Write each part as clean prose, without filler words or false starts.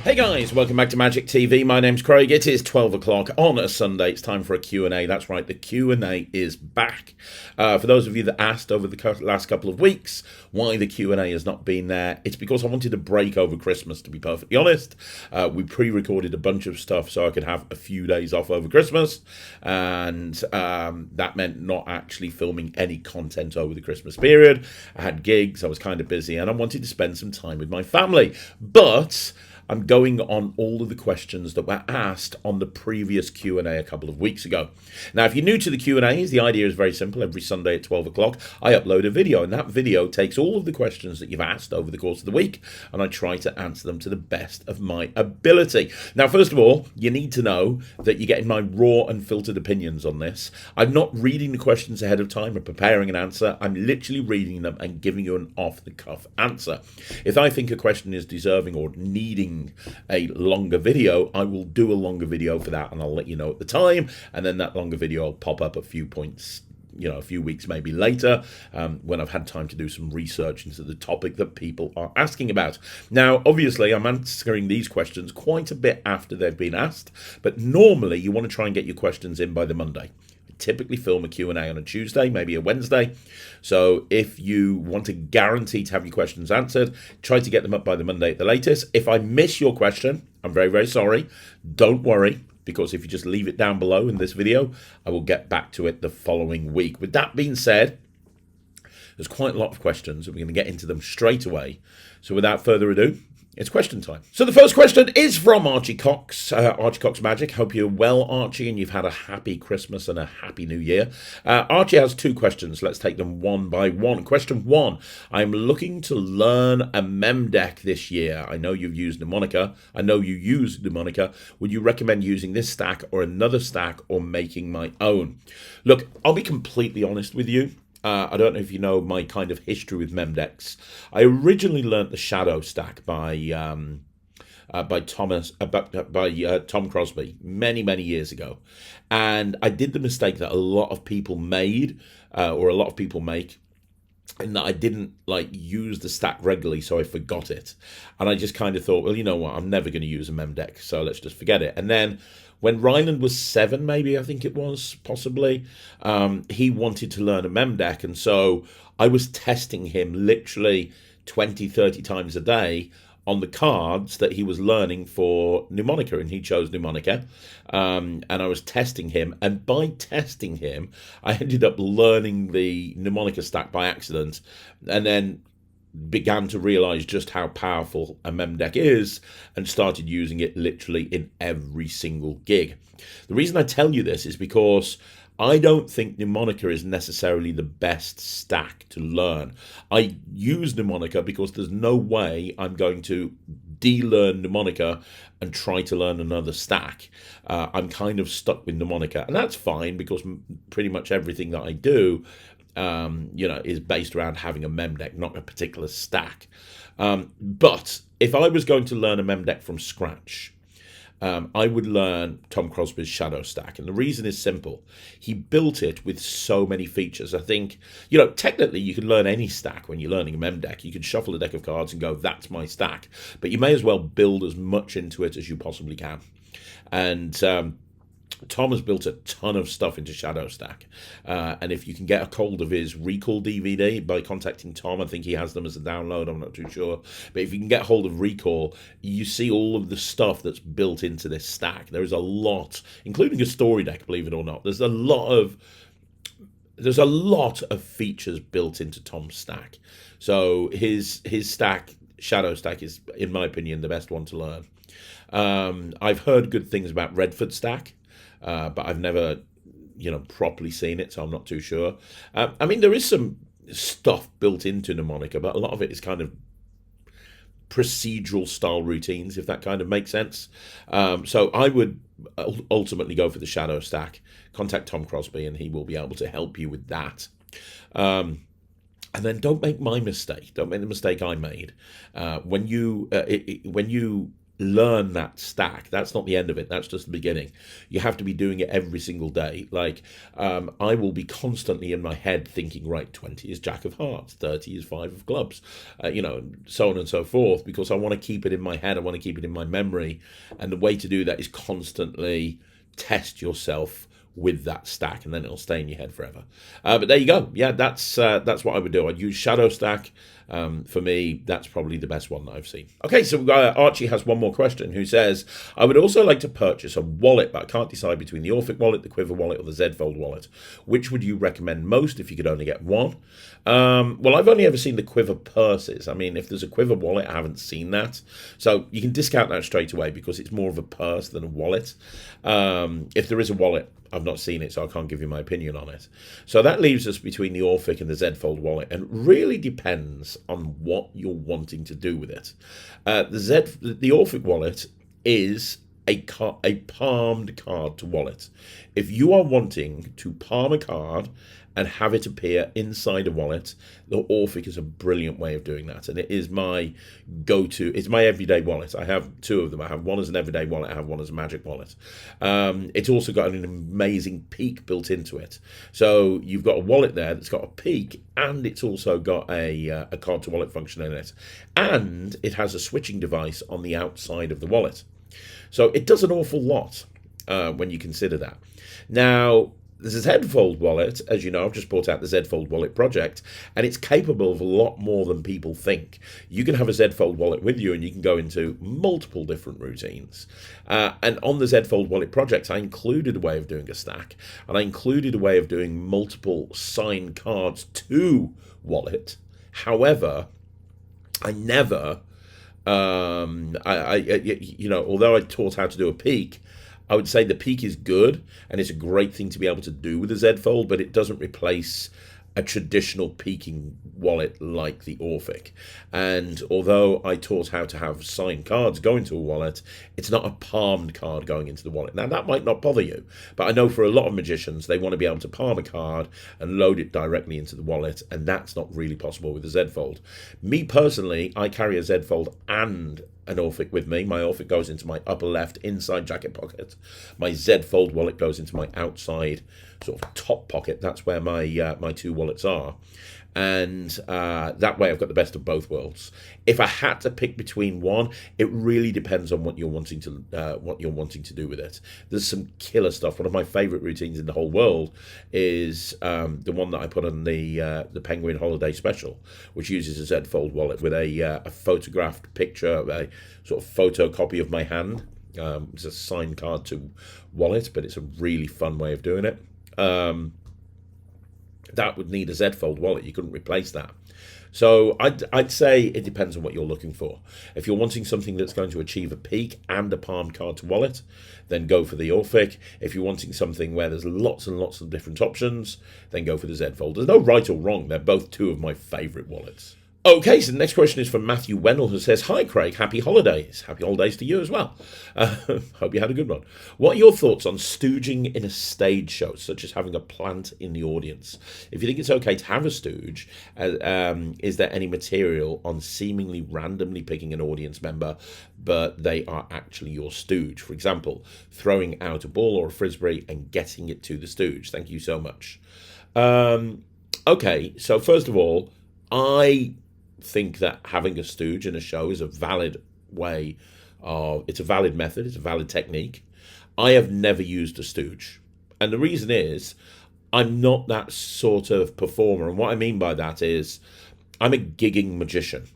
Hey guys, welcome back to Magic TV. My name's Craig. It is 12 o'clock on a Sunday. It's time for a Q&A. That's right, the Q&A is back. For those of you that asked over the last couple of weeks why the Q&A has not been there, it's because I wanted a break over Christmas, to be perfectly honest. We pre-recorded a bunch of stuff so I could have a few days off over Christmas, and that meant not actually filming any content over the Christmas period. I had gigs, I was kind of busy, and I wanted to spend some time with my family. But I'm going on all of the questions that were asked on the previous Q&A a couple of weeks ago. Now, if you're new to the Q&As, the idea is very simple. Every Sunday at 12 o'clock, I upload a video, and that video takes all of the questions that you've asked over the course of the week, and I try to answer them to the best of my ability. Now, first of all, you need to know that you're getting my raw and filtered opinions on this. I'm not reading the questions ahead of time and preparing an answer. I'm literally reading them and giving you an off-the-cuff answer. If I think a question is deserving or needing a longer video, I will do a longer video for that, and I'll let you know at the time, and then that longer video will pop up a few points, a few weeks maybe later, when I've had time to do some research into the topic that people are asking about. Now, obviously, I'm answering these questions quite a bit after they've been asked, but normally you want to try and get your questions in by the Monday. Typically film a Q&A on a Tuesday, maybe a Wednesday. So if you want to guarantee to have your questions answered, try to get them up by the Monday at the latest. If I miss your question, I'm very, very sorry. Don't worry, because if you just leave it down below in this video, I will get back to it the following week. With that being said, there's quite a lot of questions, and we're going to get into them straight away. So without further ado, it's question time. So the first question is from Archie Cox, Archie Cox Magic. Hope you're well, Archie, and you've had a happy Christmas and a happy New Year. Archie has two questions. Let's take them one by one. Question one, I'm looking to learn a mem deck this year. I know you've used Mnemonica. I know you use Mnemonica. Would you recommend using this stack or another stack or making my own? Look, I'll be completely honest with you. I don't know if you know my kind of history with mem decks. I originally learnt the Shadow stack by Tom Crosby many years ago, and I did the mistake that a lot of people made, or a lot of people make, in that I didn't use the stack regularly, so I forgot it, and I just kind of thought, well, you know what, I'm never going to use a mem deck, so let's just forget it. And then when Ryland was 7, maybe, I think it was, possibly, he wanted to learn a mem deck, and so I was testing him literally 20-30 times a day on the cards that he was learning for Mnemonica, and he chose Mnemonica, and I was testing him, and by testing him, I ended up learning the Mnemonica stack by accident, and then began to realize just how powerful a mem deck is and started using it literally in every single gig. The reason I tell you this is because I don't think Mnemonica is necessarily the best stack to learn. I use Mnemonica because there's no way I'm going to de-learn Mnemonica and try to learn another stack. I'm kind of stuck with Mnemonica, and that's fine because pretty much everything that I do is based around having a mem deck, not a particular stack. But if I was going to learn a mem deck from scratch, I would learn Tom Crosby's Shadow stack. And the reason is simple. He built it with so many features. I think, technically you can learn any stack when you're learning a mem deck. You can shuffle a deck of cards and go, that's my stack. But you may as well build as much into it as you possibly can. And Tom has built a ton of stuff into Shadow Stack, and if you can get a hold of his Recall DVD by contacting Tom, I think he has them as a download, I'm not too sure, but if you can get hold of Recall, you see all of the stuff that's built into this stack. There is a lot, including a story deck, believe it or not. There's a lot of features built into Tom's stack. So his stack, Shadow Stack, is, in my opinion, the best one to learn. I've heard good things about Redford Stack, but I've never, properly seen it, so I'm not too sure. There is some stuff built into Mnemonica, but a lot of it is kind of procedural style routines, if that kind of makes sense. So I would ultimately go for the Shadow stack. Contact Tom Crosby, and he will be able to help you with that. And then don't make my mistake. Don't make the mistake I made. When you learn that stack. That's not the end of it. That's just the beginning. You have to be doing it every single day. Like, I will be constantly in my head thinking, right, 20 is Jack of Hearts, 30 is Five of Clubs, so on and so forth, because I want to keep it in my head. I want to keep it in my memory. And the way to do that is constantly test yourself with that stack, and then it'll stay in your head forever. But there you go. Yeah, that's what I would do. I'd use Shadow Stack. For me, that's probably the best one that I've seen. Okay, so Archie has one more question, who says, I would also like to purchase a wallet, but I can't decide between the Orphic wallet, the Quiver wallet, or the Z Fold wallet. Which would you recommend most if you could only get one? Well, I've only ever seen the Quiver purses. I mean, if there's a Quiver wallet, I haven't seen that. So you can discount that straight away because it's more of a purse than a wallet. If there is a wallet, I've not seen it, so I can't give you my opinion on it. So that leaves us between the Orphic and the Z Fold wallet, and it really depends on what you're wanting to do with it. The Orphic wallet is a palmed card to wallet. If you are wanting to palm a card and have it appear inside a wallet, the Orphic is a brilliant way of doing that, and it is my go-to. It's my everyday wallet. I have two of them. I have one as an everyday wallet. I have one as a magic wallet. It's also got an amazing peak built into it. So you've got a wallet there that's got a peak, and it's also got a card to wallet function in it, and it has a switching device on the outside of the wallet. So it does an awful lot when you consider that. Now, the Z Fold wallet, as you know, I've just brought out the Z Fold wallet project, and it's capable of a lot more than people think. You can have a Z Fold wallet with you, and you can go into multiple different routines. And on the Z Fold wallet project, I included a way of doing a stack, and I included a way of doing multiple signed cards to wallet. However, I never, although I taught how to do a peak, I would say the peak is good, and it's a great thing to be able to do with a Z Fold, but it doesn't replace a traditional peaking wallet like the Orphic. And although I taught how to have signed cards go into a wallet, it's not a palmed card going into the wallet. Now, that might not bother you, but I know for a lot of magicians, they want to be able to palm a card and load it directly into the wallet, and that's not really possible with the Z Fold. Me personally, I carry a Z Fold and an Orphic with me. My Orphic goes into my upper left inside jacket pocket. My Z Fold wallet goes into my outside sort of top pocket. That's where my two wallets are, and that way I've got the best of both worlds. If I had to pick between one, it really depends on what you're wanting to do with it. There's some killer stuff. One of my favorite routines in the whole world is the one that I put on the Penguin Holiday Special, which uses a Z Fold wallet with a photographed picture, a sort of photocopy of my hand. It's a signed card to wallet, but it's a really fun way of doing it. That would need a Z Fold wallet. You couldn't replace that. So I'd say it depends on what you're looking for. If you're wanting something that's going to achieve a peak and a palmed card to wallet, then go for the Orphic. If you're wanting something where there's lots and lots of different options, then go for the Z Fold. There's no right or wrong. They're both two of my favourite wallets. Okay, so the next question is from Matthew Wennell, who says, Hi, Craig. Happy holidays. Happy holidays to you as well. Hope you had a good one. What are your thoughts on stooging in a stage show, such as having a plant in the audience? If you think it's okay to have a stooge, is there any material on seemingly randomly picking an audience member, but they are actually your stooge? For example, throwing out a ball or a frisbee and getting it to the stooge. Thank you so much. Okay, so first of all, I think that having a stooge in a show is a valid way of, it's a valid method, it's a valid technique. I have never used a stooge, and the reason is I'm not that sort of performer, and what I mean by that is I'm a gigging magician.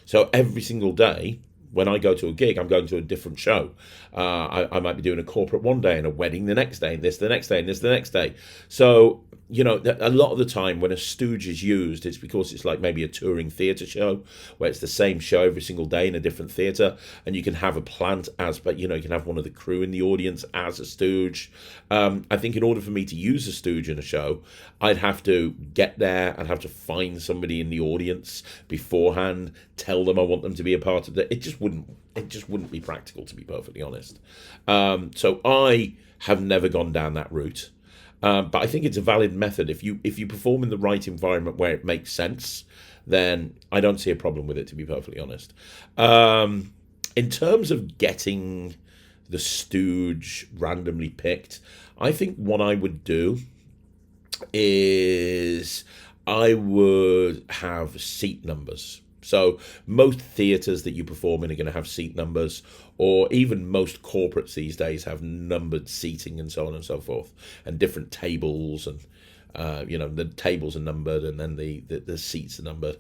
So every single day when I go to a gig, I'm going to a different show. I might be doing a corporate one day and a wedding the next day, and this the next day, and this the next day. So, you know, a lot of the time when a stooge is used, it's because it's like maybe a touring theatre show where it's the same show every single day in a different theatre, and you can have a plant as, but you know, you can have one of the crew in the audience as a stooge. I think in order for me to use a stooge in a show, I'd have to get there, I'd have to find somebody in the audience beforehand, tell them I want them to be a part of it. It just wouldn't be practical, to be perfectly honest. So I have never gone down that route. But I think it's a valid method. If you perform in the right environment where it makes sense, then I don't see a problem with it, to be perfectly honest. In terms of getting the Stooge randomly picked, I think what I would do is I would have seat numbers. So most theatres that you perform in are going to have seat numbers, or even most corporates these days have numbered seating and so on and so forth, and different tables, and the tables are numbered, and then the seats are numbered.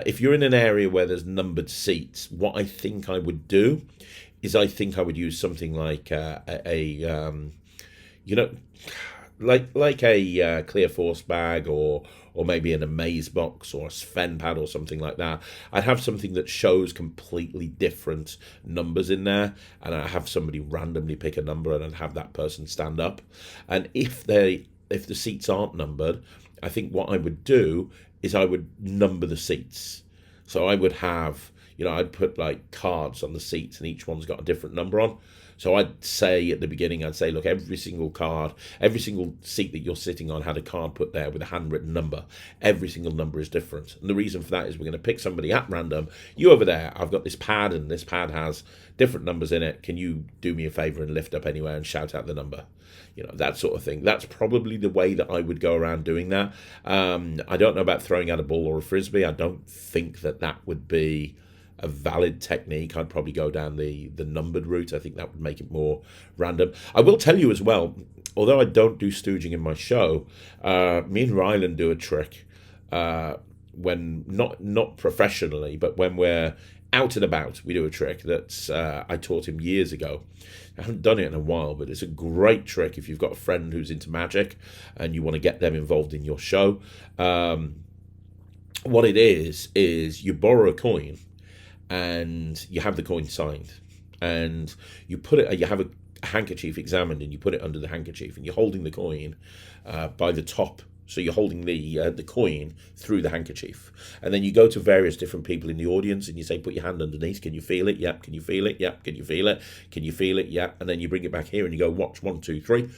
If you're in an area where there's numbered seats, what I think I would do is I think I would use something like like a clear force bag, or maybe an amaze box or a Sven pad or something like that. I'd have something that shows completely different numbers in there, and I have somebody randomly pick a number, and I'd have that person stand up. And if the seats aren't numbered, I think what I would do is I would number the seats. So I would have, I'd put like cards on the seats, and each one's got a different number on. So I'd say at the beginning, look, every single seat that you're sitting on had a card put there with a handwritten number. Every single number is different. And the reason for that is we're going to pick somebody at random. You over there, I've got this pad, and this pad has different numbers in it. Can you do me a favor and lift up anywhere and shout out the number? That sort of thing. That's probably the way that I would go around doing that. I don't know about throwing out a ball or a frisbee. I don't think that would be a valid technique. I'd probably go down the numbered route. I think that would make it more random. I will tell you as well, although I don't do stooging in my show, me and Ryland do a trick when not professionally, but when we're out and about, we do a trick that I taught him years ago. I haven't done it in a while, but it's a great trick if you've got a friend who's into magic and you want to get them involved in your show. What it is you borrow a coin, and you have the coin signed, and you have a handkerchief examined, and you put it under the handkerchief, and you're holding the coin by the top. So you're holding the coin through the handkerchief, and then you go to various different people in the audience, and you say, put your hand underneath. Can you feel it? Yep. Can you feel it? Yep. Can you feel it? Can you feel it? Yep. And then you bring it back here, and you go, watch, 1, 2, 3,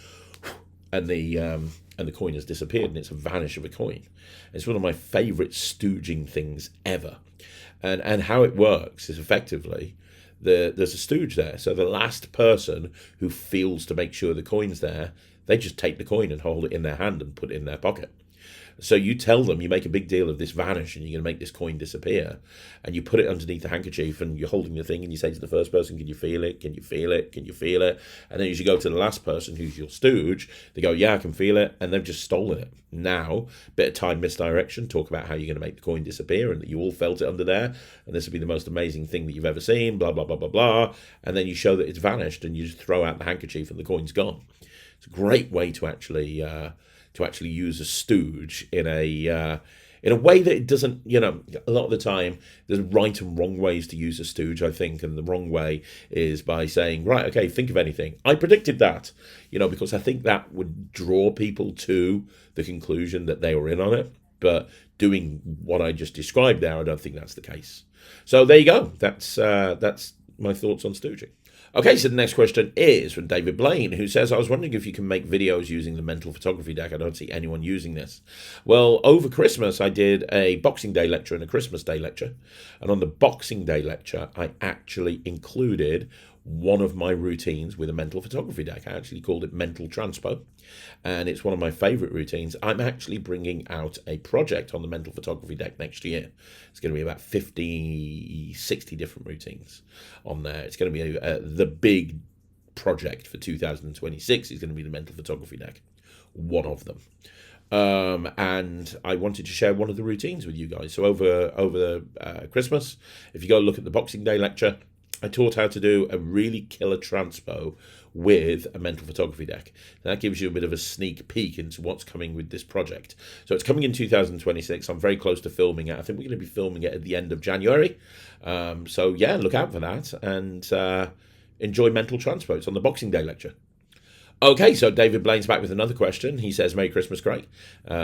and the coin has disappeared, and it's a vanish of a coin. It's one of my favourite stooging things ever. And how it works is effectively there's a stooge there. So the last person who feels to make sure the coin's there, they just take the coin and hold it in their hand and put it in their pocket. So you tell them, you make a big deal of this vanish, and you're going to make this coin disappear, and you put it underneath the handkerchief, and you're holding the thing, and you say to the first person, can you feel it? Can you feel it? Can you feel it? And then as you go to the last person, who's your stooge, they go, yeah, I can feel it, and they've just stolen it. Now, bit of time misdirection, talk about how you're going to make the coin disappear, and that you all felt it under there, and this will be the most amazing thing that you've ever seen, blah, blah, blah, blah, blah, and then you show that it's vanished, and you just throw out the handkerchief, and the coin's gone. It's a great way to actually use a stooge in a way that it doesn't, a lot of the time there's right and wrong ways to use a stooge, I think, and the wrong way is by saying, right, okay, think of anything. I predicted that, because I think that would draw people to the conclusion that they were in on it, but doing what I just described there, I don't think that's the case. So there you go. That's my thoughts on stooging. Okay, so the next question is from David Blaine, who says, I was wondering if you can make videos using the mental photography deck. I don't see anyone using this. Well, over Christmas, I did a Boxing Day lecture and a Christmas Day lecture. And on the Boxing Day lecture, I actually included one of my routines with a mental photography deck. I actually called it Mental Transpo, and it's one of my favorite routines. I'm actually bringing out a project on the mental photography deck next year. It's going to be about 50, 60 different routines on there. It's going to be the big project for 2026 is going to be the mental photography deck, one of them. And I wanted to share one of the routines with you guys. So over Christmas, if you go look at the Boxing Day lecture, I taught how to do a really killer transpo with a mental photography deck. That gives you a bit of a sneak peek into what's coming with this project. So it's coming in 2026. I'm very close to filming it. I think we're going to be filming it at the end of January. So yeah, look out for that, and enjoy mental transpo. It's on the Boxing Day lecture. Okay, so David Blaine's back with another question. He says, Merry Christmas, Craig.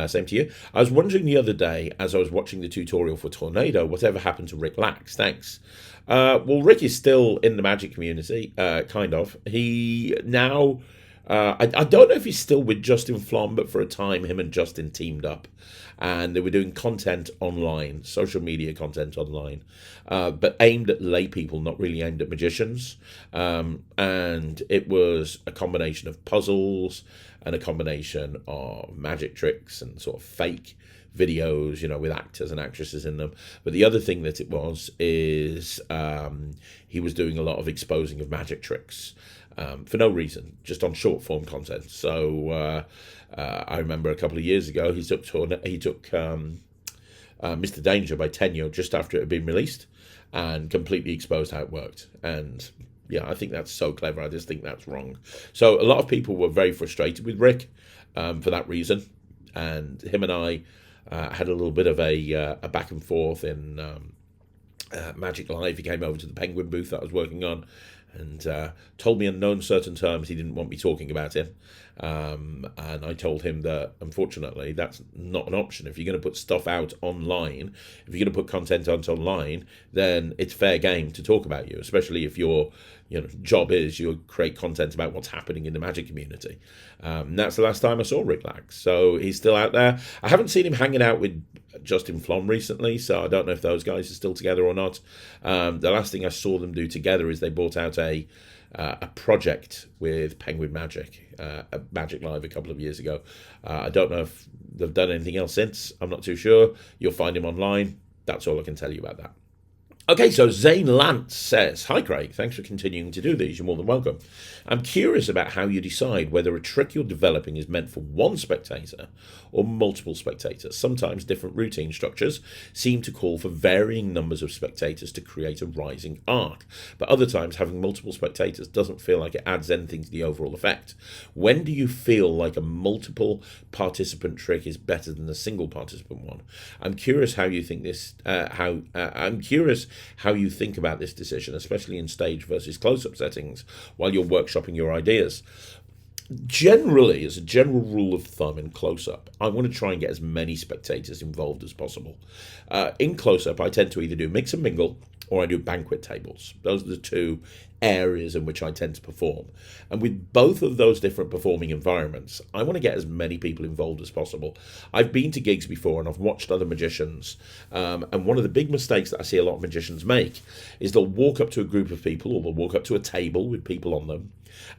Same to you. I was wondering the other day, as I was watching the tutorial for Tornado, whatever happened to Rick Lax? Thanks. Well, Rick is still in the magic community, kind of. He now I don't know if he's still with Justin Flom, but for a time, him and Justin teamed up, and they were doing content online, social media content online, but aimed at lay people, not really aimed at magicians. And it was a combination of puzzles and a combination of magic tricks and sort of fake videos, with actors and actresses in them. But the other thing that it was is he was doing a lot of exposing of magic tricks for no reason, just on short form content. So I remember a couple of years ago he took Mr. Danger by Tenyo just after it had been released and completely exposed how it worked. And yeah, I think that's so clever. I just think that's wrong. So a lot of people were very frustrated with Rick for that reason, and him and I had a little bit of a back and forth in Magic Live. He came over to the Penguin booth that I was working on and told me in no uncertain terms he didn't want me talking about him. And I told him that, unfortunately, that's not an option. If you're going to put stuff out online, if you're going to put content out online, then it's fair game to talk about you, especially if your job is you create content about what's happening in the Magic community. That's the last time I saw Rick Lax. So he's still out there. I haven't seen him hanging out with Justin Flom recently, so I don't know if those guys are still together or not. The last thing I saw them do together is they brought out a project with Penguin Magic, at Magic Live a couple of years ago. I don't know if they've done anything else since. I'm not too sure. You'll find him online. That's all I can tell you about that. Okay, so Zane Lance says, "Hi Craig, thanks for continuing to do these. You're more than welcome. I'm curious about how you decide whether a trick you're developing is meant for one spectator or multiple spectators. Sometimes different routine structures seem to call for varying numbers of spectators to create a rising arc, but other times having multiple spectators doesn't feel like it adds anything to the overall effect. When do you feel like a multiple participant trick is better than a single participant one? I'm curious how you think how you think about this decision, especially in stage versus close-up settings, while you're workshopping your ideas. Generally, as a general rule of thumb in close-up, I want to try and get as many spectators involved as possible. In close-up, I tend to either do mix and mingle or I do banquet tables. Those are the two areas in which I tend to perform. And with both of those different performing environments, I want to get as many people involved as possible. I've been to gigs before and I've watched other magicians. And one of the big mistakes that I see a lot of magicians make is they'll walk up to a group of people or they'll walk up to a table with people on them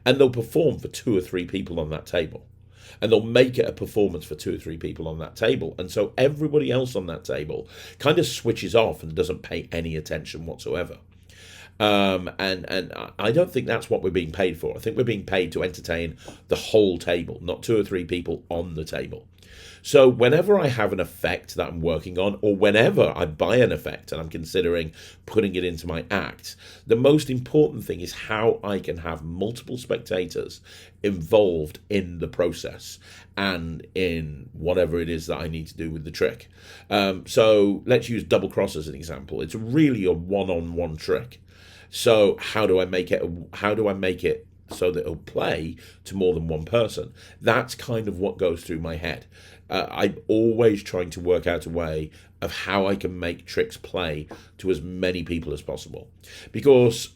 and they'll perform for 2 or 3 people on that table. And they'll make it a performance for 2 or 3 people on that table. And so everybody else on that table kind of switches off and doesn't pay any attention whatsoever. And I don't think that's what we're being paid for. I think we're being paid to entertain the whole table, not 2 or 3 people on the table. So whenever I have an effect that I'm working on, or whenever I buy an effect and I'm considering putting it into my act, the most important thing is how I can have multiple spectators involved in the process and in whatever it is that I need to do with the trick. So let's use double cross as an example. It's really a one-on-one trick. So how do I make it so that it'll play to more than one person? That's kind of what goes through my head. I'm always trying to work out a way of how I can make tricks play to as many people as possible. Because,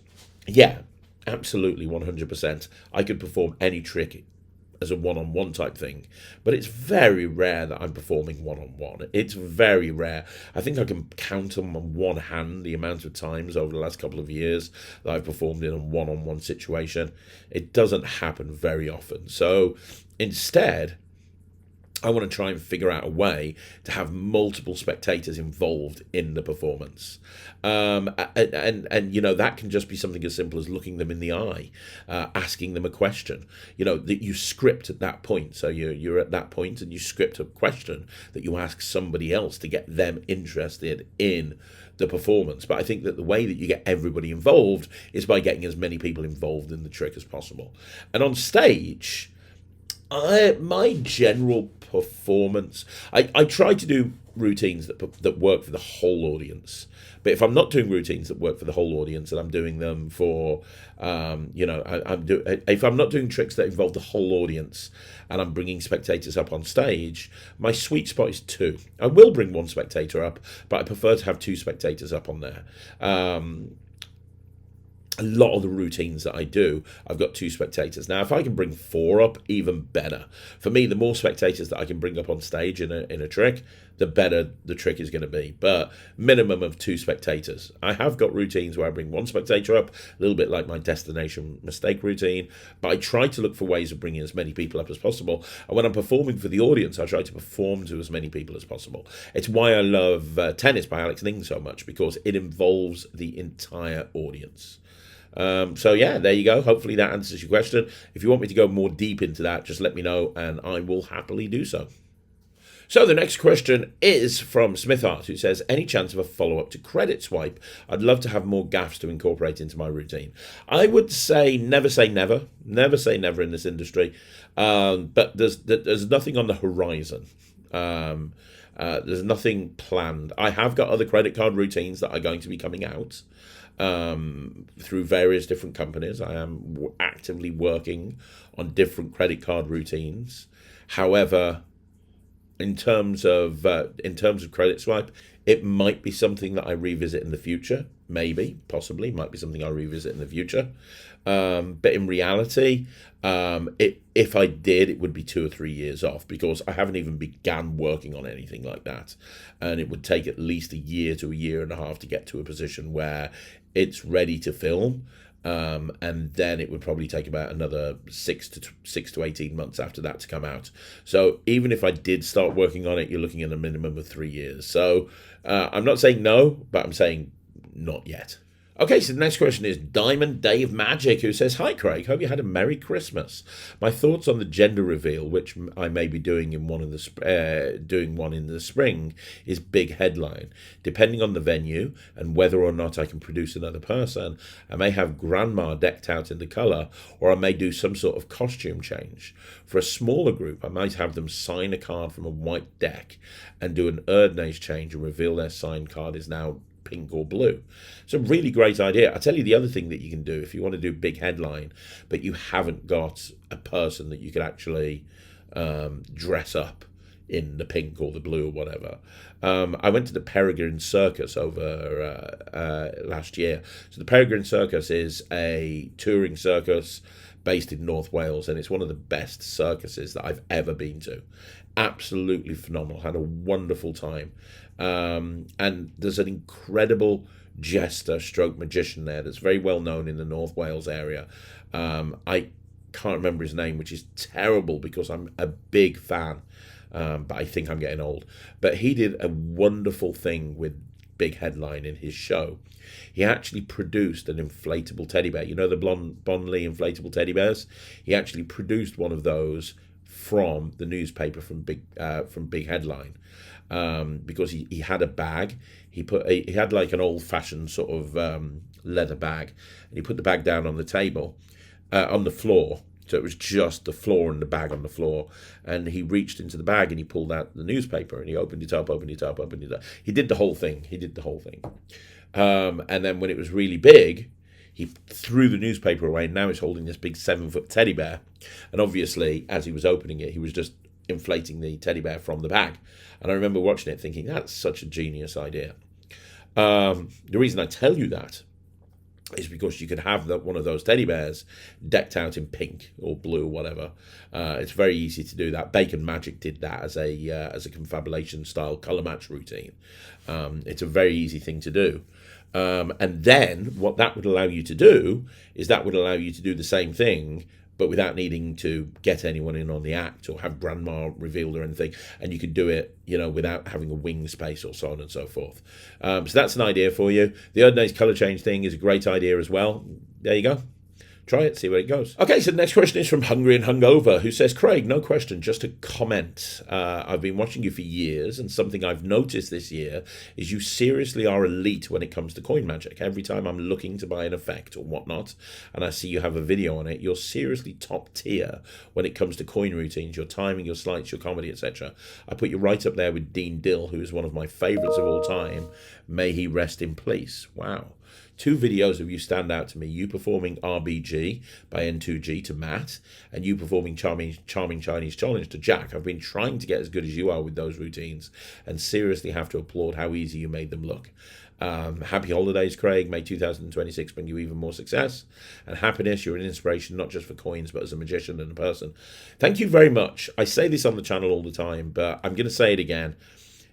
yeah, absolutely, 100%, I could perform any trick as a one-on-one type thing, but it's very rare that I'm performing one-on-one. It's very rare. I think I can count on one hand the amount of times over the last couple of years that I've performed in a one-on-one situation. It doesn't happen very often. So instead, I want to try and figure out a way to have multiple spectators involved in the performance. And that can just be something as simple as looking them in the eye, asking them a question, that you script at that point. So you're at that point and you script a question that you ask somebody else to get them interested in the performance. But I think that the way that you get everybody involved is by getting as many people involved in the trick as possible. And on stage, my general performance, I try to do routines that work for the whole audience. But if I'm not doing routines that work for the whole audience and I'm doing them for, if I'm not doing tricks that involve the whole audience and I'm bringing spectators up on stage, my sweet spot is 2. I will bring 1 spectator up, but I prefer to have 2 spectators up on there. a lot of the routines that I do, I've got 2 spectators. Now, if I can bring 4 up, even better. For me, the more spectators that I can bring up on stage in a trick, the better the trick is going to be. But minimum of 2 spectators. I have got routines where I bring 1 spectator up, a little bit like my destination mistake routine, but I try to look for ways of bringing as many people up as possible. And when I'm performing for the audience, I try to perform to as many people as possible. It's why I love Tennis by Alex Ning so much, because it involves the entire audience. So yeah, there you go. Hopefully that answers your question. If you want me to go more deep into that, just let me know and I will happily do so. So the next question is from Smithart, who says, any chance of a follow-up to CreditSwipe? I'd love to have more gaffes to incorporate into my routine. I would say never say never. Never say never in this industry. But there's nothing on the horizon. There's nothing planned. I have got other credit card routines that are going to be coming out through various different companies. I am actively working on different credit card routines. However, in terms of CreditSwipe, it might be something that I revisit in the future. Maybe, possibly, might be something I revisit in the future. But in reality, if I did, it would be 2 or 3 years off, because I haven't even began working on anything like that. And it would take at least a year to a year and a half to get to a position where it's ready to film. And then it would probably take about another 6 to 18 months after that to come out. So even if I did start working on it, you're looking at a minimum of 3 years. So I'm not saying no, but I'm saying not yet. Okay, so the next question is Diamond Dave Magic, who says, hi Craig, hope you had a Merry Christmas. My thoughts on the gender reveal, which I may be doing in one in the spring, is big headline. Depending on the venue and whether or not I can produce another person, I may have grandma decked out in the colour, or I may do some sort of costume change. For a smaller group, I might have them sign a card from a white deck and do an Erdnase change and reveal their signed card is now pink or blue. It's a really great idea. I'll tell you the other thing that you can do if you want to do big headline, but you haven't got a person that you could actually dress up in the pink or the blue or whatever. I went to the Peregrine Circus over last year. So the Peregrine Circus is a touring circus based in North Wales, and it's one of the best circuses that I've ever been to. Absolutely phenomenal. Had a wonderful time. And there's an incredible jester stroke magician there that's very well known in the North Wales area. I can't remember his name, which is terrible because I'm a big fan, but I think I'm getting old. But he did a wonderful thing with big headline in his show. He actually produced an inflatable teddy bear. You know the Bon Lee inflatable teddy bears? He actually produced one of those from the newspaper from Big Headline, because he had a bag. He had like an old-fashioned sort of leather bag, and he put the bag down on the table, on the floor. So it was just the floor and the bag on the floor. And he reached into the bag and he pulled out the newspaper and he opened it up. He did the whole thing. And then when it was really big, he threw the newspaper away, and now he's holding this big 7-foot teddy bear. And obviously, as he was opening it, he was just inflating the teddy bear from the bag. And I remember watching it thinking, that's such a genius idea. The reason I tell you that is because you could have one of those teddy bears decked out in pink or blue or whatever. It's very easy to do that. Bacon Magic did that as a confabulation style colour match routine. It's a very easy thing to do. And then what that would allow you to do is that would allow you to do the same thing, but without needing to get anyone in on the act or have grandma revealed or anything. And you could do it, without having a wing space or so on and so forth. So that's an idea for you. The Erdnase colour change thing is a great idea as well. There you go. Try it, see where it goes. Okay, so the next question is from Hungry and Hungover, who says, Craig, no question, just a comment. I've been watching you for years, and something I've noticed this year is you seriously are elite when it comes to coin magic. Every time I'm looking to buy an effect or whatnot, and I see you have a video on it, you're seriously top tier when it comes to coin routines, your timing, your sleights, your comedy, etc. I put you right up there with Dean Dill, who is one of my favourites of all time. May he rest in peace. Wow. Two videos of you stand out to me. You performing RBG by N2G to Matt, and you performing Charming Chinese Challenge to Jack. I've been trying to get as good as you are with those routines, and seriously have to applaud how easy you made them look. Happy holidays, Craig. May 2026 bring you even more success and happiness. You're an inspiration, not just for coins, but as a magician and a person. Thank you very much. I say this on the channel all the time, but I'm going to say it again.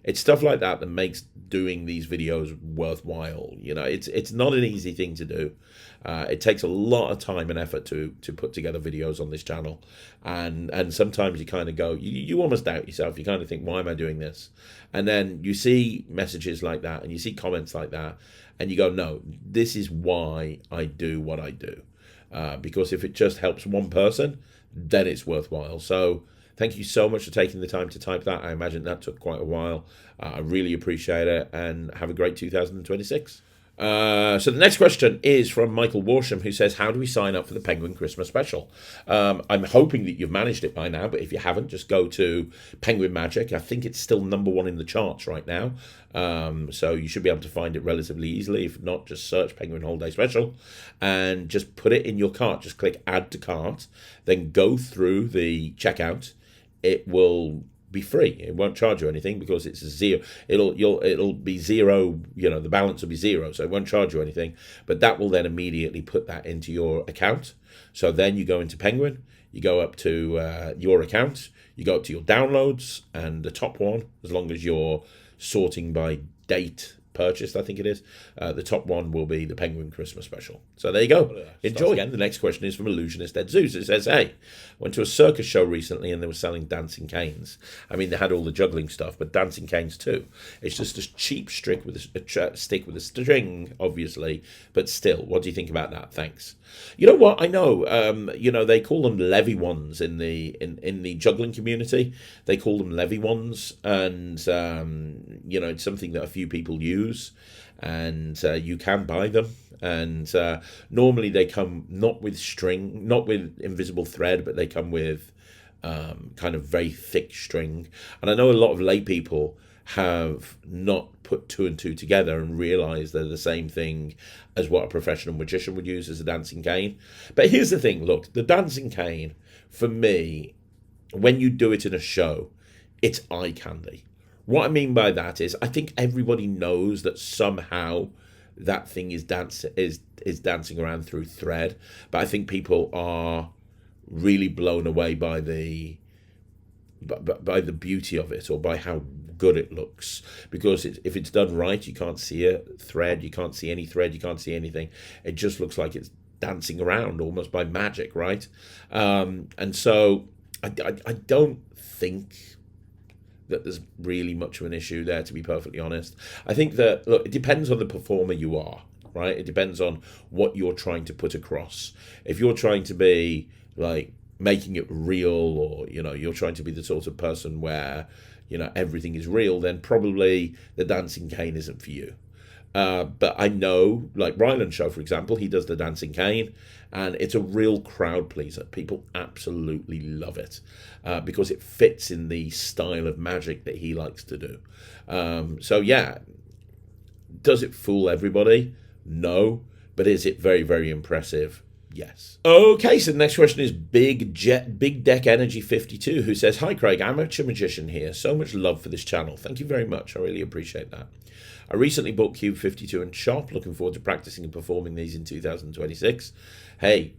It's stuff like that that makes doing these videos worthwhile. You know, it's not an easy thing to do. It takes a lot of time and effort to put together videos on this channel, and sometimes you kind of go, you almost doubt yourself. You kind of think, why am I doing this? And then you see messages like that, and you see comments like that, and you go, no, this is why I do what I do, because if it just helps one person, then it's worthwhile. So thank you so much for taking the time to type that. I imagine that took quite a while. I really appreciate it, and have a great 2026. So the next question is from Michael Warsham, who says, how do we sign up for the Penguin Christmas special? I'm hoping that you've managed it by now, but if you haven't, just go to Penguin Magic. I think it's still #1 in the charts right now. So you should be able to find it relatively easily. If not, just search Penguin Holiday Special and just put it in your cart. Just click add to cart, then go through the checkout. It will be free. It won't charge you anything because it's zero. It'll be zero. You know, the balance will be zero, so it won't charge you anything. But that will then immediately put that into your account. So then you go into Penguin. You go up to your account. You go up to your downloads, and the top one, as long as you're sorting by date purchased, I think it is, the top one will be the Penguin Christmas special. So there you go. Enjoy. Again, the next question is from Illusionist Ed Zeus. It says, hey, went to a circus show recently and they were selling dancing canes. I mean, they had all the juggling stuff, but dancing canes too. It's just a cheap stick with a stick with a string, obviously, but still, what do you think about that? Thanks. You know what? I know. You know, they call them levy ones in the juggling community. They call them levy ones, and you know, it's something that a few people use, and you can buy them. And normally they come not with string, not with invisible thread, but they come with kind of very thick string. And I know a lot of lay people have not put two and two together and realize they're the same thing as what a professional magician would use as a dancing cane. But here's the thing, look, the dancing cane, for me, when you do it in a show, it's eye candy. What I mean by that is, I think everybody knows that somehow that thing is dancing around through thread, but I think people are really blown away by the beauty of it, or by how good it looks, because if it's done right, you can't see a thread, you can't see any thread, you can't see anything. It just looks like it's dancing around almost by magic, right? And so I don't think that there's really much of an issue there, to be perfectly honest. I think that, look, it depends on the performer you are, right? It depends on what you're trying to put across. If you're trying to be like making it real, or, you know, you're trying to be the sort of person where, you know, everything is real, then probably the dancing cane isn't for you. But I know, like Ryland's show, for example, he does the dancing cane, and it's a real crowd pleaser. People absolutely love it because it fits in the style of magic that he likes to do. So yeah, does it fool everybody? No. But is it very, very impressive? Yes. Okay, so the next question is Big Deck Energy 52, who says, hi Craig, amateur magician here. So much love for this channel. Thank you very much. I really appreciate that. I recently bought Cube 52 and Shop. Looking forward to practicing and performing these in 2026. Hey,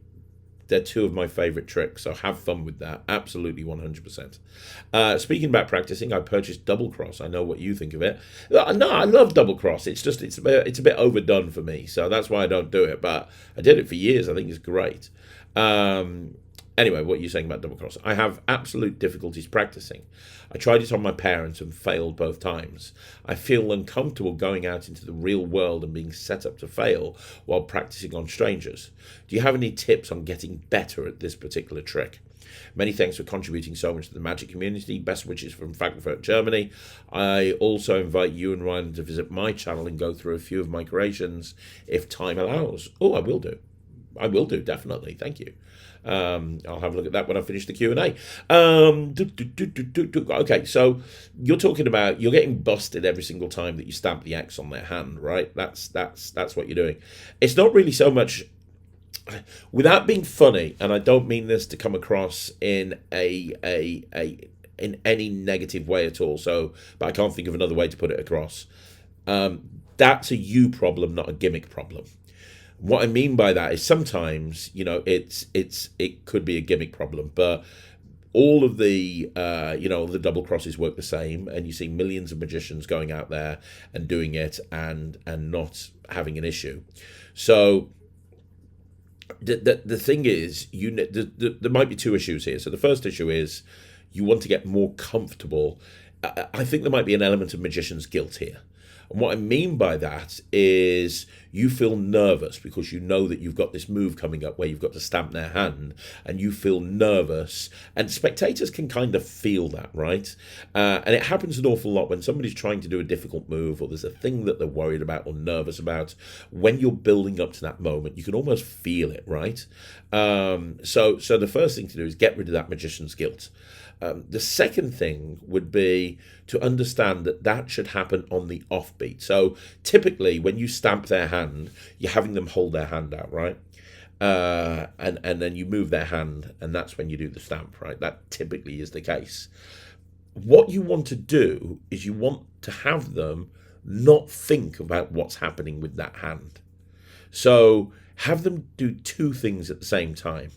they're two of my favorite tricks, so have fun with that. Absolutely 100%. Speaking about practicing, I purchased Double Cross. I know what you think of it. No, I love Double Cross. It's just it's a bit overdone for me, so that's why I don't do it. But I did it for years. I think it's great. Anyway, what are you saying about Double Cross? I have absolute difficulties practicing. I tried it on my parents and failed both times. I feel uncomfortable going out into the real world and being set up to fail while practicing on strangers. Do you have any tips on getting better at this particular trick? Many thanks for contributing so much to the magic community. Best wishes from Frankfurt, Germany. I also invite you and Ryan to visit my channel and go through a few of my creations if time allows. Oh, I will do. I will do, definitely. Thank you. I'll have a look at that when I finish the Q&A. Okay, so you're talking about you're getting busted every single time that you stamp the X on their hand, right? That's what you're doing. It's not really so much, without being funny, and I don't mean this to come across in in any negative way at all. So, but I can't think of another way to put it across. That's a you problem, not a gimmick problem. What I mean by that is sometimes, it could be a gimmick problem, but all of the the double crosses work the same, and you see millions of magicians going out there and doing it and not having an issue. So the thing is, there might be two issues here. So the first issue is you want to get more comfortable. I think there might be an element of magician's guilt here. And what I mean by that is you feel nervous because you know that you've got this move coming up where you've got to stamp their hand, and you feel nervous. And spectators can kind of feel that, right? And it happens an awful lot when somebody's trying to do a difficult move, or there's a thing that they're worried about or nervous about. When you're building up to that moment, you can almost feel it, right? So the first thing to do is get rid of that magician's guilt. The second thing would be to understand that should happen on the offbeat. So typically when you stamp their hand, you're having them hold their hand out, right? And then you move their hand, and that's when you do the stamp, right? That typically is the case. What you want to do is you want to have them not think about what's happening with that hand. So have them do two things at the same time.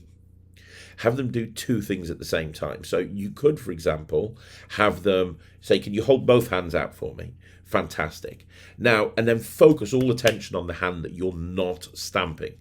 Have them do two things at the same time. So you could, for example, have them say, can you hold both hands out for me? Fantastic. Now, and then focus all attention on the hand that you're not stamping.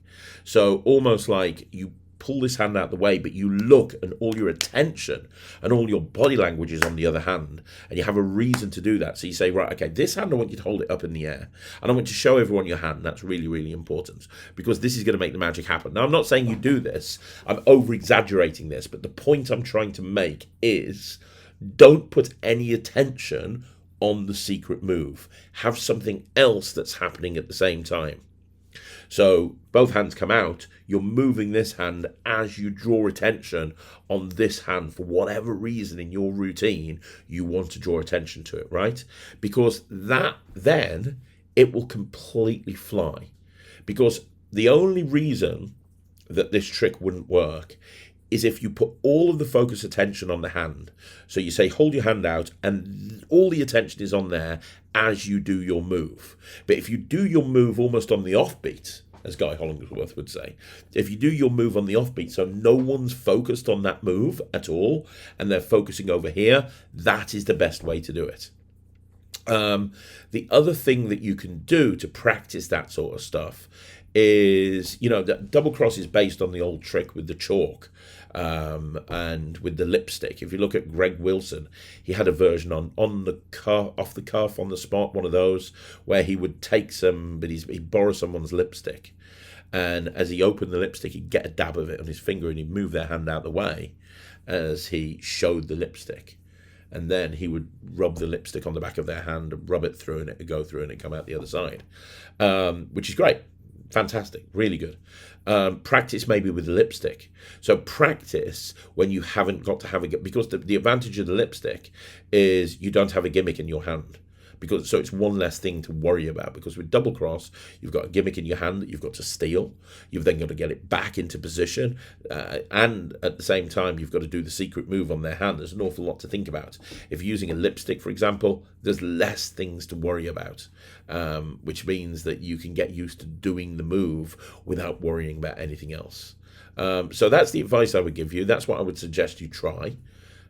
So almost like you pull this hand out the way, but you look, and all your attention and all your body language is on the other hand, and you have a reason to do that. So you say, right, okay, this hand, I want you to hold it up in the air, and I want you to show everyone your hand. That's really, really important, because this is going to make the magic happen. Now, I'm not saying you do this. I'm over-exaggerating this, but the point I'm trying to make is don't put any attention on the secret move. Have something else that's happening at the same time. So both hands come out, you're moving this hand as you draw attention on this hand. For whatever reason in your routine, you want to draw attention to it, right? Because then it will completely fly. Because the only reason that this trick wouldn't work is if you put all of the focus attention on the hand. So you say, hold your hand out, and all the attention is on there as you do your move. But if you do your move almost on the offbeat, as Guy Hollingsworth would say, if you do your move on the offbeat, so no one's focused on that move at all, and they're focusing over here, that is the best way to do it. The other thing that you can do to practice that sort of stuff is, that double cross is based on the old trick with the chalk and with the lipstick. If you look at Greg Wilson, he had a version on the cuff, off the cuff, on the spot, one of those where he would take he'd borrow someone's lipstick, and as he opened the lipstick, he'd get a dab of it on his finger, and he'd move their hand out the way as he showed the lipstick. And then he would rub the lipstick on the back of their hand, rub it through, and it would go through and it'd come out the other side, which is great. Fantastic, really good. Practice maybe with the lipstick. So practice when you haven't got to have because the advantage of the lipstick is you don't have a gimmick in your hand. So it's one less thing to worry about, because with double cross, you've got a gimmick in your hand that you've got to steal. You've then got to get it back into position. And at the same time, you've got to do the secret move on their hand. There's an awful lot to think about. If you're using a lipstick, for example, there's less things to worry about, which means that you can get used to doing the move without worrying about anything else. So that's the advice I would give you. That's what I would suggest you try.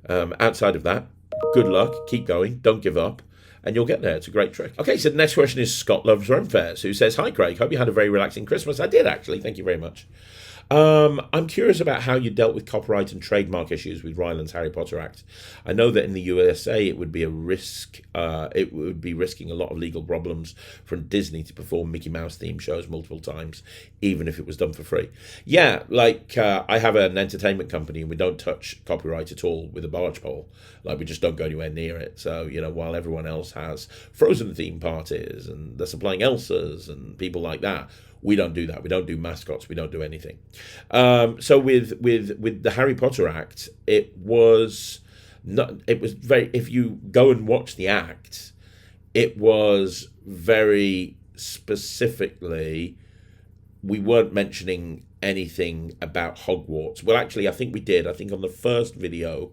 Outside of that, good luck. Keep going. Don't give up. And you'll get there. It's a great trick. Okay, so the next question is Scott Loves Run Fairs, who says, hi, Craig. Hope you had a very relaxing Christmas. I did, actually. Thank you very much. I'm curious about how you dealt with copyright and trademark issues with Ryland's Harry Potter Act. I know that in the USA it would be a risk. It would be risking a lot of legal problems from Disney to perform Mickey Mouse theme shows multiple times, even if it was done for free. Yeah, like I have an entertainment company and we don't touch copyright at all with a barge pole. Like we just don't go anywhere near it. So while everyone else has Frozen theme parties and they're supplying Elsa's and people like that. We don't do that. We don't do mascots. We don't do anything. So with the Harry Potter Act, it was not. It was very. If you go and watch the act, it was very specifically. We weren't mentioning anything about Hogwarts. Well, actually, I think we did. I think on the first video,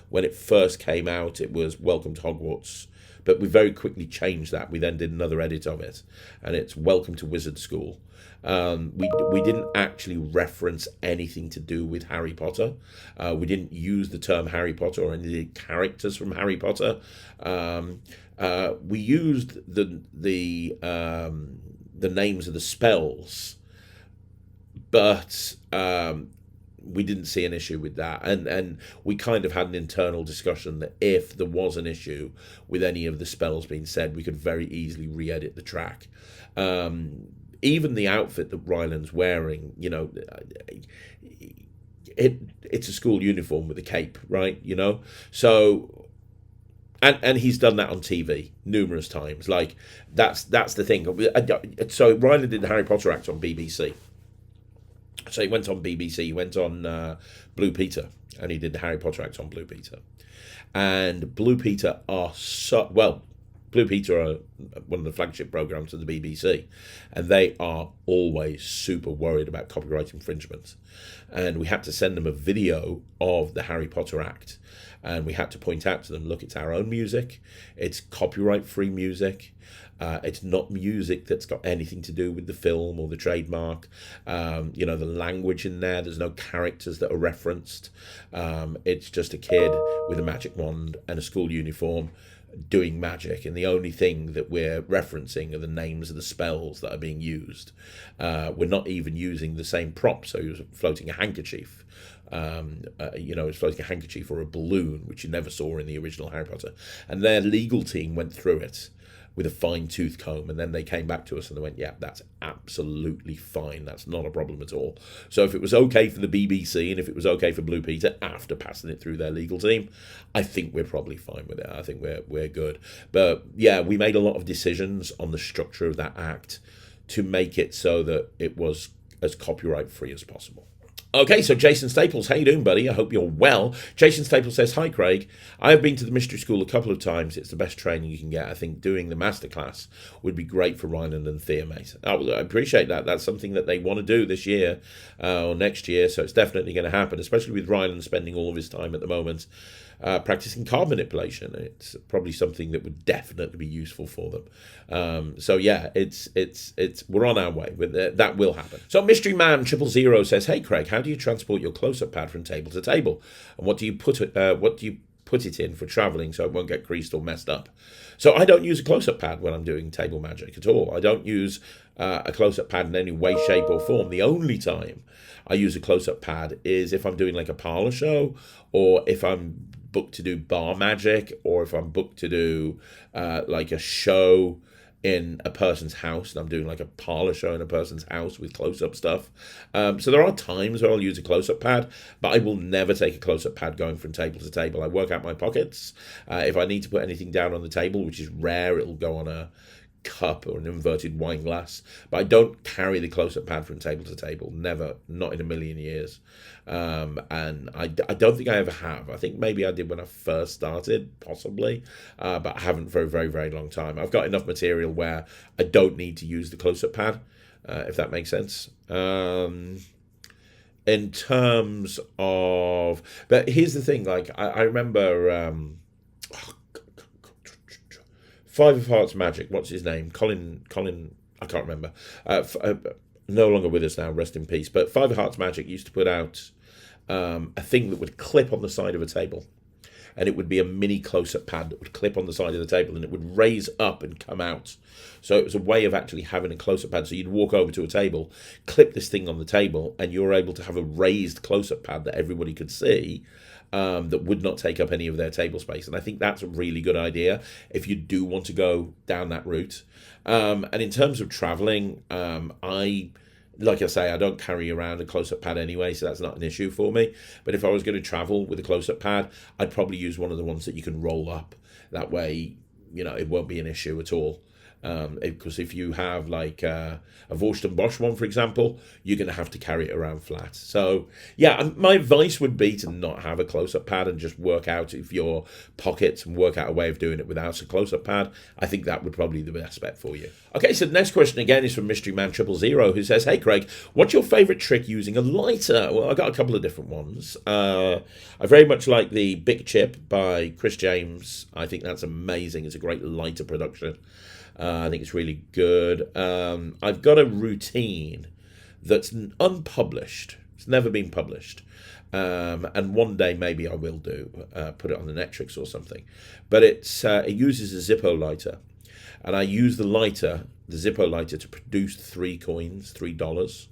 when it first came out, it was Welcome to Hogwarts. But we very quickly changed that. We then did another edit of it, and it's Welcome to Wizard School. We didn't actually reference anything to do with Harry Potter. We didn't use the term Harry Potter or any of the characters from Harry Potter. We used the names of the spells, but we didn't see an issue with that, and we kind of had an internal discussion that if there was an issue with any of the spells being said, we could very easily re-edit the track. Even the outfit that Ryland's wearing, it's a school uniform with a cape, right? So and he's done that on TV numerous times. Like that's the thing. So Ryland did the Harry Potter Act on BBC. So he went on BBC, he went on Blue Peter, and he did the Harry Potter Act on Blue Peter. And Blue Peter Blue Peter are one of the flagship programs of the BBC, and they are always super worried about copyright infringement. And we had to send them a video of the Harry Potter Act, and we had to point out to them, look, it's our own music, it's copyright-free music, it's not music that's got anything to do with the film or the trademark. The language in there's no characters that are referenced. It's just a kid with a magic wand and a school uniform doing magic, and the only thing that we're referencing are the names of the spells that are being used. We're not even using the same prop, so he was floating a handkerchief. He was floating a handkerchief or a balloon, which you never saw in the original Harry Potter. And their legal team went through it with a fine-tooth comb, and then they came back to us and they went, yeah, that's absolutely fine, that's not a problem at all. So if it was okay for the BBC and if it was okay for Blue Peter after passing it through their legal team, I think we're probably fine with it. I think we're good. But yeah, we made a lot of decisions on the structure of that act to make it so that it was as copyright free as possible. Okay, so Jason Staples, how you doing, buddy? I hope you're well. Jason Staples says, hi, Craig. I have been to the Mystery School a couple of times. It's the best training you can get. I think doing the Masterclass would be great for Ryland and Thea, mate. I appreciate that. That's something that they want to do this year or next year, so it's definitely going to happen, especially with Ryland spending all of his time at the moment practicing card manipulation. It's probably something that would definitely be useful for them. So yeah, it's we're on our way. That will happen. So Mystery Man 000 says, hey Craig, how do you transport your close-up pad from table to table, and what do you put it in for traveling so it won't get creased or messed up? So I don't use a close-up pad when I'm doing table magic at all. I don't use a close-up pad in any way, shape or form. The only time I use a close-up pad is if I'm doing like a parlor show, or if I'm booked to do bar magic, or if I'm booked to do like a show in a person's house, and I'm doing like a parlor show in a person's house with close-up stuff. So there are times where I'll use a close-up pad, but I will never take a close-up pad going from table to table. I work out my pockets. If I need to put anything down on the table, which is rare, it'll go on a cup or an inverted wine glass, but I don't carry the close-up pad from table to table. Never, not in a million years. And I don't think I ever have. I think maybe I did when I first started, possibly, but I haven't for a very, very long time. I've got enough material where I don't need to use the close-up pad, if that makes sense. In terms of, but here's the thing, like I remember Five of Hearts Magic, what's his name? Colin, I can't remember. No longer with us now, rest in peace. But Five of Hearts Magic used to put out a thing that would clip on the side of a table. and it would be a mini close-up pad that would clip on the side of the table, and it would raise up and come out. So it was a way of actually having a close-up pad. So you'd walk over to a table, clip this thing on the table, and you're able to have a raised close-up pad that everybody could see, that would not take up any of their table space. And I think that's a really good idea if you do want to go down that route. And in terms of traveling, like I say, I don't carry around a close-up pad anyway, so that's not an issue for me. But if I was going to travel with a close-up pad, I'd probably use one of the ones that you can roll up. That way, it won't be an issue at all. Because if you have like a Vorsten Bosch one, for example, you're going to have to carry it around flat. So yeah, my advice would be to not have a close-up pad and just work out if your pockets and work out a way of doing it without a close-up pad. I think that would probably be the best bet for you. Okay, so the next question again is from Mystery Man 000, who says, "Hey Craig, what's your favourite trick using a lighter?" Well, I got a couple of different ones. I very much like the Big Chip by Chris James. I think that's amazing. It's a great lighter production. I think it's really good. I've got a routine that's unpublished. It's never been published. And one day maybe I will put it on the Netrix or something. But it uses a Zippo lighter. And I use the Zippo lighter, to produce 3 coins, $3.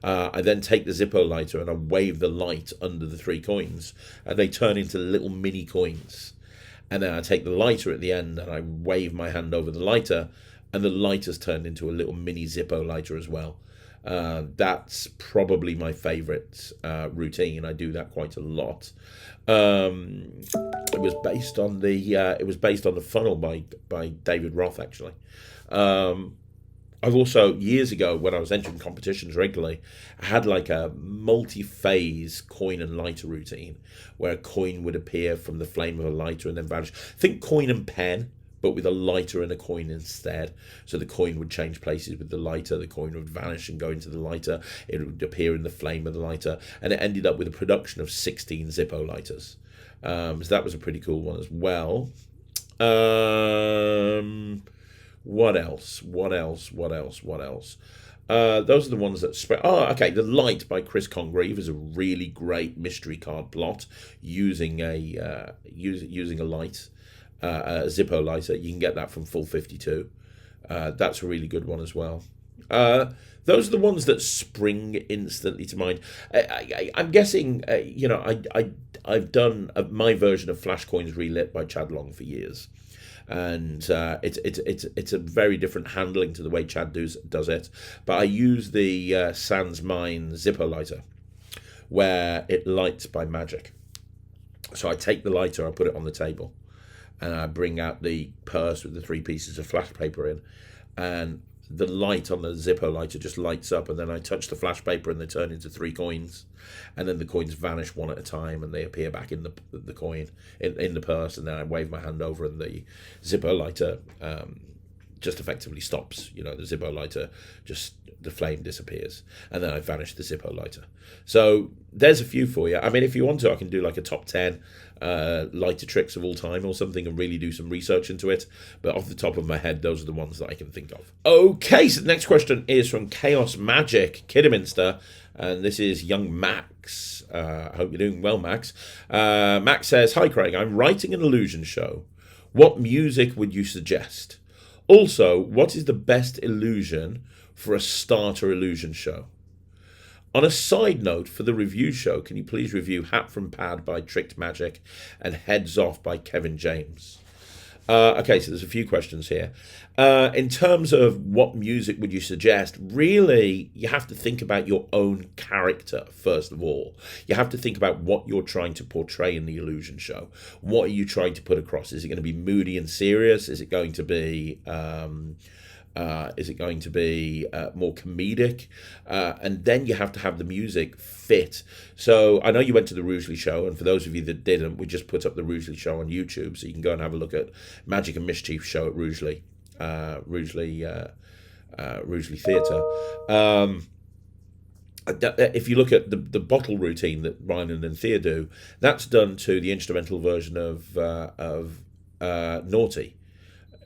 I then take the Zippo lighter and I wave the light under the 3 coins. And they turn into little mini coins. And then I take the lighter at the end and I wave my hand over the lighter, and the lighter's turned into a little mini Zippo lighter as well. That's probably my favourite routine. I do that quite a lot. It was based on the funnel by David Roth, actually. I've also, years ago, when I was entering competitions regularly, I had like a multi-phase coin and lighter routine where a coin would appear from the flame of a lighter and then vanish. Think coin and pen, but with a lighter and a coin instead. So the coin would change places with the lighter, the coin would vanish and go into the lighter, it would appear in the flame of the lighter, and it ended up with a production of 16 Zippo lighters. So that was a pretty cool one as well. What else? Those are the ones that spread. Oh, okay. The Light by Chris Congreve is a really great mystery card plot using a light, a Zippo lighter. You can get that from Full 52. That's a really good one as well. Those are the ones that spring instantly to mind. I'm guessing, I've done my version of Flash Coins Relit by Chad Long for years. And it's a very different handling to the way Chad does it. But I use the Sans Mine Zippo lighter, where it lights by magic. So I take the lighter, I put it on the table, and I bring out the purse with the 3 pieces of flash paper in, and the light on the Zippo lighter just lights up, and then I touch the flash paper and they turn into 3 coins, and then the coins vanish one at a time and they appear back in the coin in the purse, and then I wave my hand over and the Zippo lighter just effectively stops. The Zippo lighter, just the flame disappears, and then I vanish the Zippo lighter. So there's a few for you. I mean, if you want to, I can do like a top 10 lighter tricks of all time or something and really do some research into it. But off the top of my head, those are the ones that I can think of. Okay, so the next question is from Chaos Magic Kidderminster, and this is young Max. I hope you're doing well, Max. Max says, "Hi Craig, I'm writing an illusion show. What music would you suggest? Also, what is the best illusion for a starter illusion show? On a side note, for the review show, can you please review Hat from Pad by Tricked Magic and Heads Off by Kevin James?" Okay, so there's a few questions here. In terms of what music would you suggest, really, you have to think about your own character, first of all. You have to think about what you're trying to portray in the illusion show. What are you trying to put across? Is it going to be moody and serious? Is it going to be more comedic? And then you have to have the music fit. So I know you went to the Rugeley show, and for those of you that didn't, we just put up the Rugeley show on YouTube, so you can go and have a look at Magic and Mischief show at Rugeley Theatre. If you look at the bottle routine that Ryan and Thea do, that's done to the instrumental version of Naughty.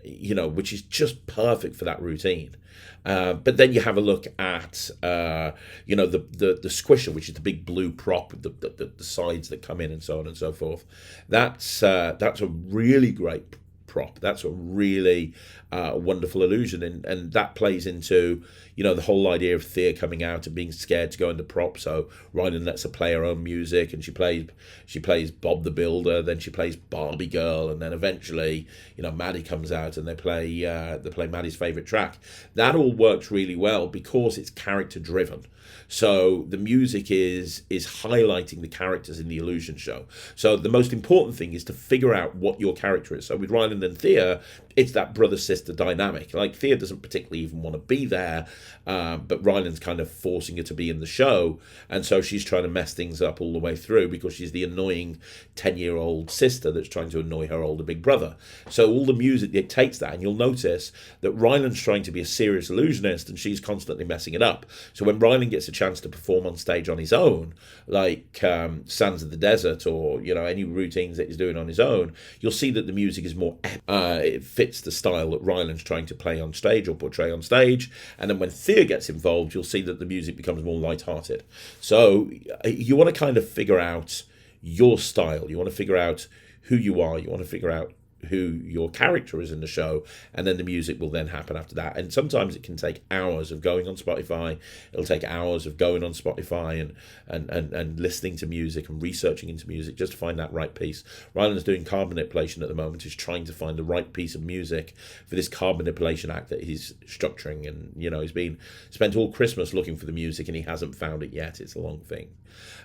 which is just perfect for that routine. But then you have a look at, the squisher, which is the big blue prop with the sides that come in and so on and so forth. That's a really great prop. That's a really wonderful illusion, and that plays into the whole idea of Thea coming out and being scared to go into prop. So Ryland lets her play her own music, and she plays Bob the Builder, then she plays Barbie Girl, and then eventually Maddie comes out and they play Maddie's favorite track. That all works really well because it's character driven. So the music is highlighting the characters in the illusion show. So the most important thing is to figure out what your character is. So with Ryland and Thea, it's that brother-sister dynamic. Like, Thea doesn't particularly even want to be there, but Ryland's kind of forcing her to be in the show, and so she's trying to mess things up all the way through because she's the annoying 10-year-old sister that's trying to annoy her older big brother. So all the music dictates that, and you'll notice that Ryland's trying to be a serious illusionist, and she's constantly messing it up. So when Ryland gets a chance to perform on stage on his own, like Sands of the Desert, or any routines that he's doing on his own, you'll see that the music is more it fits the style that Ryland's trying to play on stage or portray on stage. And then when Thea gets involved, you'll see that the music becomes more lighthearted. So you want to kind of figure out your style. You want to figure out who you are. You want to figure out who your character is in the show, and then the music will then happen after that. And sometimes it can take hours of going on Spotify. It'll take hours of going on Spotify and listening to music and researching into music just to find that right piece. Ryland's doing card manipulation at the moment. He's trying to find the right piece of music for this card manipulation act that he's structuring, and he's been spent all Christmas looking for the music and he hasn't found it yet. It's a long thing.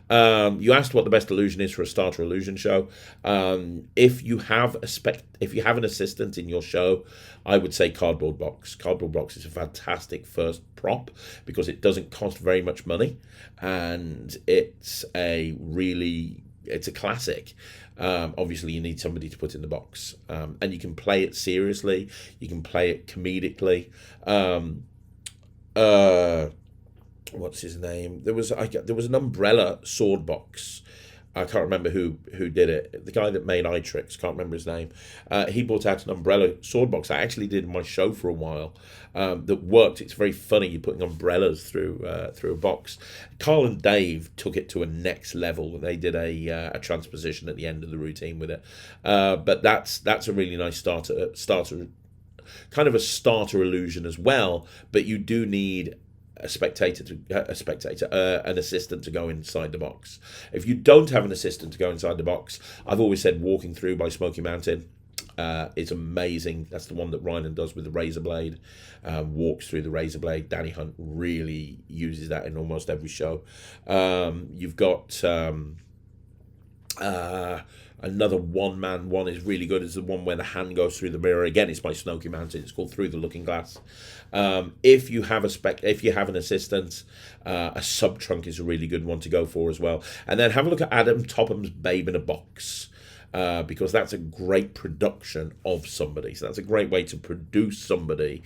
You asked what the best illusion is for a starter illusion show. If you have an assistant in your show, I would say Cardboard Box. Cardboard Box is a fantastic first prop because it doesn't cost very much money, and it's a classic. Obviously, you need somebody to put in the box, and you can play it seriously. You can play it comedically. What's his name? There was an Umbrella sword box. I can't remember who did it. The guy that made Netrix, can't remember his name. He brought out an Umbrella sword box. I actually did in my show for a while. That worked. It's very funny. You're putting umbrellas through a box. Carl and Dave took it to a next level. They did a transposition at the end of the routine with it. But that's a really nice starter, kind of a starter illusion as well. But you do need an assistant to go inside the box. If you don't have an assistant to go inside the box, I've always said Walking Through by Smoky Mountain. It's amazing. That's the one that Ryland does with the razor blade. Walks through the razor blade. Danny Hunt really uses that in almost every show. You've got another one-man one is really good. It's the one where the hand goes through the mirror. Again, it's by Smoky Mountain. It's called Through the Looking Glass. If you have an assistant, a sub-trunk is a really good one to go for as well. And then have a look at Adam Topham's Babe in a Box. Because that's a great production of somebody. So that's a great way to produce somebody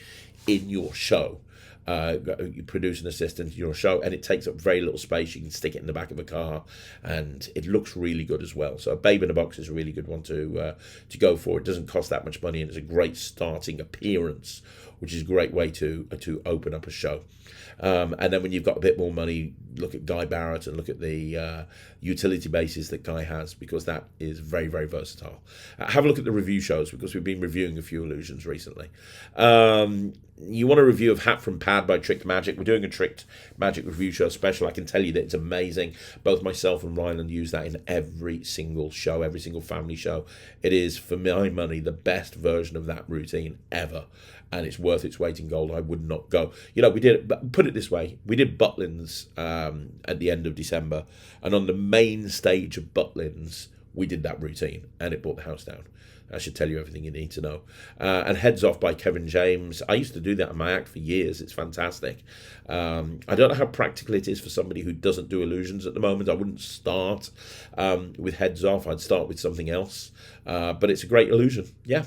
in your show. You produce an assistant in your show, and it takes up very little space. You can stick it in the back of a car, and it looks really good as well. So a Babe in a Box is a really good one to go for. It doesn't cost that much money, and it's a great starting appearance, which is a great way to open up a show. And then when you've got a bit more money, look at Guy Barrett and look at the utility bases that Guy has, because that is very, very versatile. Have a look at the review shows, because we've been reviewing a few illusions recently. You want a review of Hat from Pad by Tricked Magic. We're doing a Tricked Magic review show special. I can tell you that it's amazing. Both myself and Ryland use that in every single show, every single family show. It is, for my money, the best version of that routine ever. And it's worth its weight in gold. I would not go. We did, put it this way, we did Butlins at the end of December. And on the main stage of Butlins, we did that routine. And it brought the house down. I should tell you everything you need to know. And Heads Off by Kevin James. I used to do that in my act for years. It's fantastic. I don't know how practical it is for somebody who doesn't do illusions at the moment. I wouldn't start with Heads Off. I'd start with something else. But it's a great illusion. Yeah.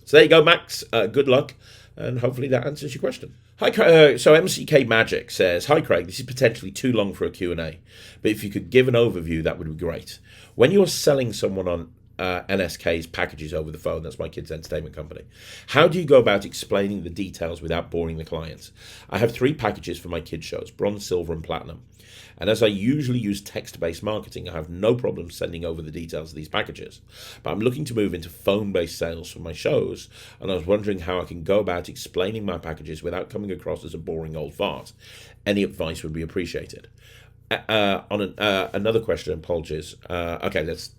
So there you go, Max. Good luck. And hopefully that answers your question. Hi, so MCK Magic says, "Hi Craig, this is potentially too long for a Q&A, but if you could give an overview, that would be great. When you're selling someone on LSK's packages over the phone. That's my kids' entertainment company. How do you go about explaining the details without boring the clients? I have 3 packages for my kids' shows, bronze, silver, and platinum. And as I usually use text-based marketing, I have no problem sending over the details of these packages. But I'm looking to move into phone-based sales for my shows, and I was wondering how I can go about explaining my packages without coming across as a boring old fart. Any advice would be appreciated. Another question, apologies. Okay, let's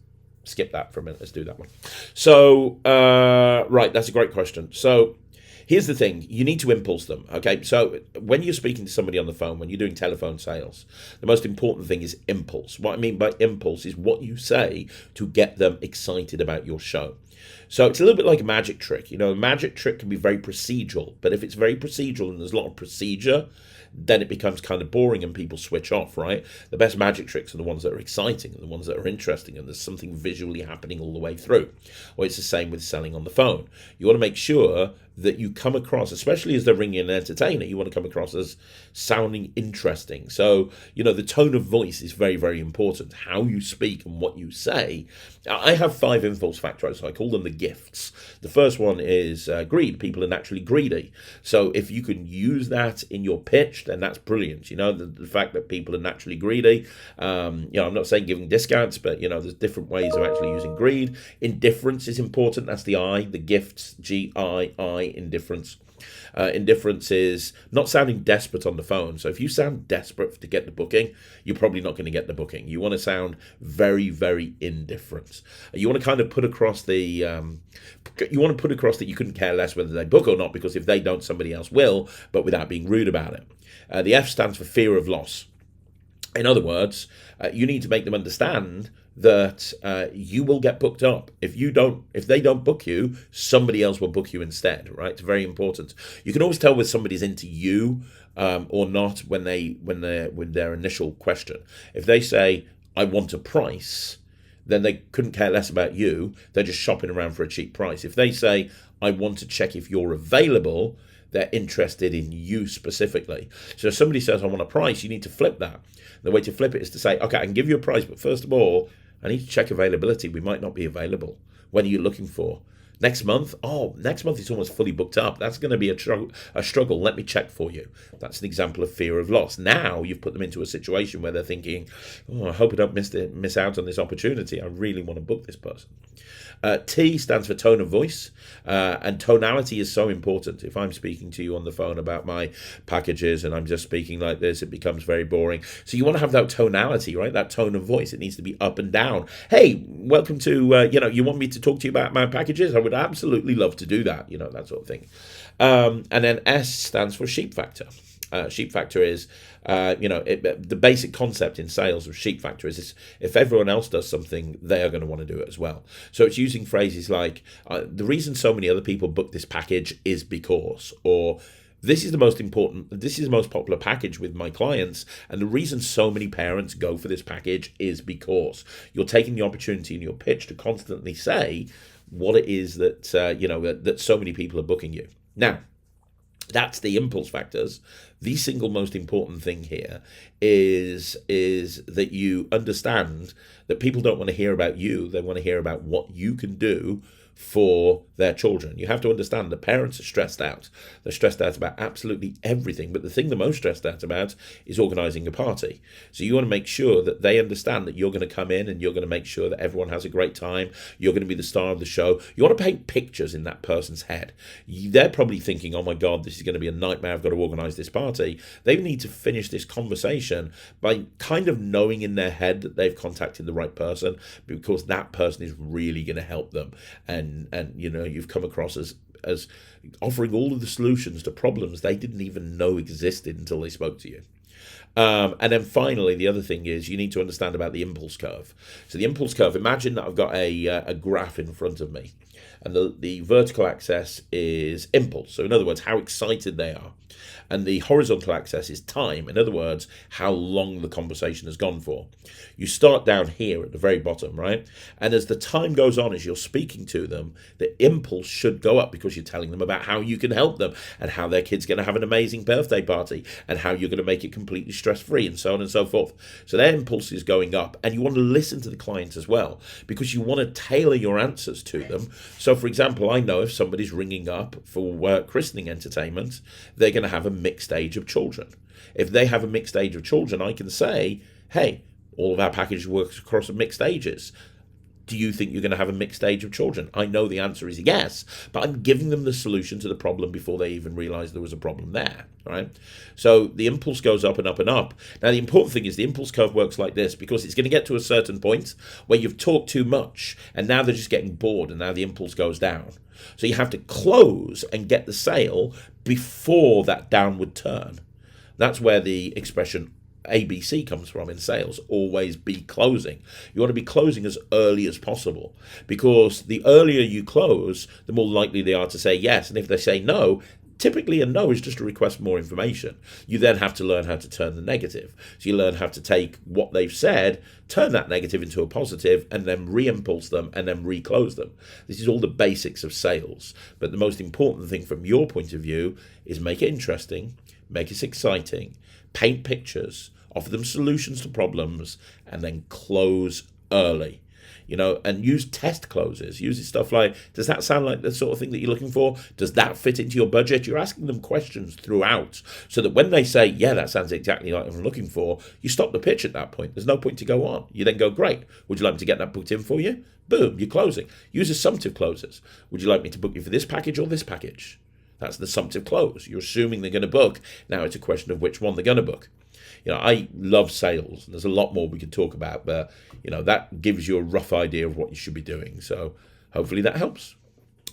skip that for a minute. Let's do that one. So, right, that's a great question. So, here's the thing. You need to impulse them, okay? So when you're speaking to somebody on the phone, when you're doing telephone sales, the most important thing is impulse. What I mean by impulse is what you say to get them excited about your show. So it's a little bit like a magic trick. You know, a magic trick can be very procedural, but if it's very procedural and there's a lot of procedure, then it becomes kind of boring and people switch off, right? The best magic tricks are the ones that are exciting and the ones that are interesting and there's something visually happening all the way through. Or it's the same with selling on the phone. You want to make sure that you come across, especially as they're ringing an entertainer, you want to come across as sounding interesting. So, you know, the tone of voice is very, very important. How you speak and what you say. I have 5 impulse factors. So I call them the gifts. The first one is greed. People are naturally greedy. So if you can use that in your pitch, then that's brilliant. You know, the fact that people are naturally greedy. You know, I'm not saying giving discounts, but, you know, there's different ways of actually using greed. Indifference is important. That's the I, the gifts, G-I-I. Indifference. Indifference is not sounding desperate on the phone. So if you sound desperate to get the booking, you're probably not going to get the booking. You want to sound very, very indifferent. You want to kind of put across that you couldn't care less whether they book or not, because if they don't, somebody else will, but without being rude about it. The F stands for fear of loss. In other words, you need to make them understand that you will get booked up. If they don't book you, somebody else will book you instead, right? It's very important. You can always tell whether somebody's into you or not with their initial question. If they say, I want a price, then they couldn't care less about you. They're just shopping around for a cheap price. If they say, I want to check if you're available, they're interested in you specifically. So if somebody says, I want a price, you need to flip that. The way to flip it is to say, okay, I can give you a price, but first of all, I need to check availability. We might not be available. When are you looking for? Next month? Oh, next month it's almost fully booked up. That's going to be a struggle. Let me check for you. That's an example of fear of loss. Now you've put them into a situation where they're thinking, oh, I hope I don't miss out on this opportunity. I really want to book this person. T stands for tone of voice, and tonality is so important. If I'm speaking to you on the phone about my packages and I'm just speaking like this, it becomes very boring. So you want to have that tonality, right? That tone of voice. It needs to be up and down. Hey, welcome to, you want me to talk to you about my packages? I would absolutely love to do that, that sort of thing. And then S stands for sheep factor. Sheep factor is, the basic concept in sales of sheep factor is if everyone else does something, they are going to want to do it as well. So it's using phrases like, the reason so many other people book this package is because, or this is the most popular package with my clients, and the reason so many parents go for this package is because. You're taking the opportunity in your pitch to constantly say what it is that, that so many people are booking you. Now, that's the impulse factors. The single most important thing here is that you understand that people don't want to hear about you. They want to hear about what you can do for their children. You have to understand that parents are stressed out. They're stressed out about absolutely everything, but the thing they're most stressed out about is organising a party. So you want to make sure that they understand that you're going to come in and you're going to make sure that everyone has a great time. You're going to be the star of the show. You want to paint pictures in that person's head. They're probably thinking, oh my God, this is going to be a nightmare. I've got to organise this party. They need to finish this conversation by kind of knowing in their head that they've contacted the right person, because that person is really going to help them. And you've come across as offering all of the solutions to problems they didn't even know existed until they spoke to you. And then finally, the other thing is you need to understand about the impulse curve. So the impulse curve, imagine that I've got a graph in front of me. And the vertical axis is impulse. So in other words, how excited they are. And the horizontal axis is time. In other words, how long the conversation has gone for. You start down here at the very bottom, right? And as the time goes on, as you're speaking to them, the impulse should go up because you're telling them about how you can help them and how their kid's going to have an amazing birthday party and how you're going to make it completely stress-free and so on and so forth. So their impulse is going up, and you want to listen to the client as well because you want to tailor your answers to them. So, for example, I know if somebody's ringing up for christening entertainment, they're going to have a mixed age of children. If they have a mixed age of children, I can say, hey, all of our packages work across mixed ages. Do you think you're going to have a mixed age of children? I know the answer is yes, but I'm giving them the solution to the problem before they even realize there was a problem there, right? So the impulse goes up and up and up. Now, the important thing is the impulse curve works like this because it's going to get to a certain point where you've talked too much and now they're just getting bored and now the impulse goes down. So you have to close and get the sale before that downward turn. That's where the expression ABC comes from in sales. Always be closing. You want to be closing as early as possible because the earlier you close, the more likely they are to say yes. And if they say no, typically a no is just a request for more information. You then have to learn how to turn the negative. So you learn how to take what they've said, turn that negative into a positive, and then re-impulse them and then re-close them. This is all the basics of sales. But the most important thing from your point of view is make it interesting, make it exciting, paint pictures, offer them solutions to problems, and then close early. And use test closes. Use stuff like, does that sound like the sort of thing that you're looking for? Does that fit into your budget? You're asking them questions throughout so that when they say, yeah, that sounds exactly like what I'm looking for, you stop the pitch at that point. There's no point to go on. You then go, great. Would you like me to get that booked in for you? Boom, you're closing. Use assumptive closes. Would you like me to book you for this package or this package? That's the assumptive close. You're assuming they're going to book. Now it's a question of which one they're going to book. I love sales. There's a lot more we could talk about, but, that gives you a rough idea of what you should be doing. So hopefully that helps.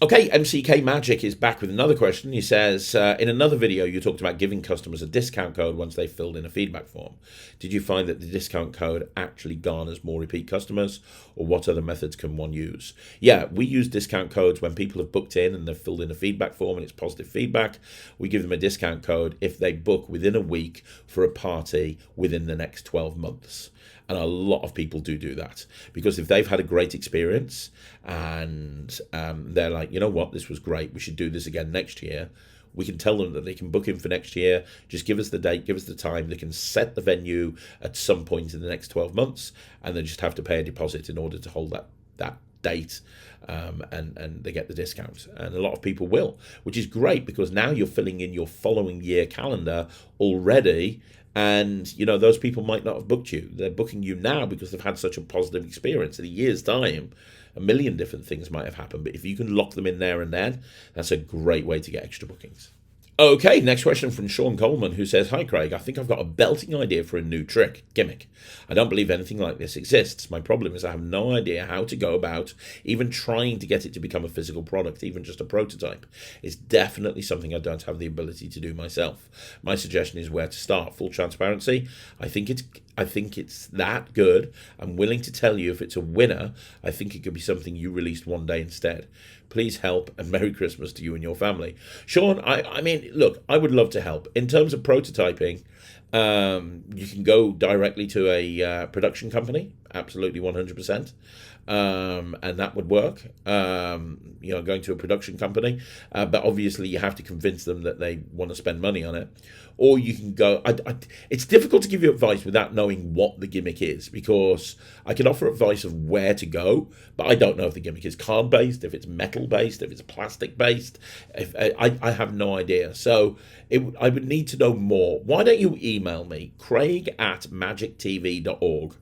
Okay, MCK Magic is back with another question. He says, in another video, you talked about giving customers a discount code once they filled in a feedback form. Did you find that the discount code actually garners more repeat customers, or what other methods can one use? Yeah, we use discount codes when people have booked in and they've filled in a feedback form and it's positive feedback. We give them a discount code if they book within a week for a party within the next 12 months. And a lot of people do that because if they've had a great experience and they're like, you know what, this was great, we should do this again next year, we can tell them that they can book in for next year. Just give us the date, give us the time. They can set the venue at some point in the next 12 months and they just have to pay a deposit in order to hold that date, and they get the discount. And a lot of people will, which is great because now you're filling in your following year calendar already. And, those people might not have booked you. They're booking you now because they've had such a positive experience. In a year's time, a million different things might have happened. But if you can lock them in there and then, that's a great way to get extra bookings. Okay, next question from Sean Coleman, who says, hi, Craig. I think I've got a belting idea for a new trick, Gimmick. I don't believe anything like this exists. My problem is I have no idea how to go about even trying to get it to become a physical product, even just a prototype. It's definitely something I don't have the ability to do myself. My suggestion is where to start. Full transparency, I think it's that good. I'm willing to tell you if it's a winner. I think it could be something you released one day instead. Please help, and Merry Christmas to you and your family. Sean, I mean, look, I would love to help. In terms of prototyping, you can go directly to a production company, absolutely 100%. And that would work, going to a production company. But obviously you have to convince them that they want to spend money on it. Or you can go, it's difficult to give you advice without knowing what the gimmick is, because I can offer advice of where to go, but I don't know if the gimmick is card-based, if it's metal-based, if it's plastic-based. I have no idea. So I would need to know more. Why don't you email me, craig@magictv.org.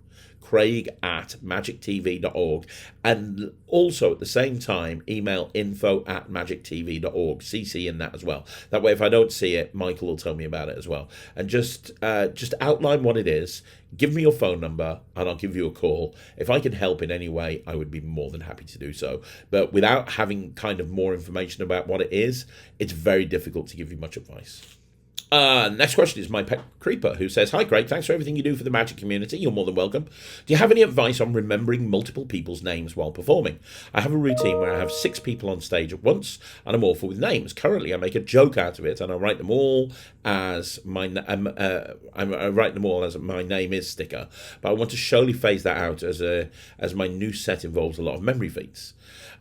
craig@magictv.org, and also at the same time email info@magictv.org, CC in that as well. That way if I don't see it, Michael will tell me about it as well. And just outline what it is, give me your phone number and I'll give you a call. If I can help in any way, I would be more than happy to do so. But without having kind of more information about what it is, it's very difficult to give you much advice. Next question is my pet Creeper, who says, "Hi Craig, thanks for everything you do for the Magic community. You're more than welcome. Do you have any advice on remembering multiple people's names while performing? I have a routine where I have 6 people on stage at once, and I'm awful with names. Currently, I make a joke out of it, and I write them all as my name is sticker. But I want to surely phase that out as my new set involves a lot of memory feats.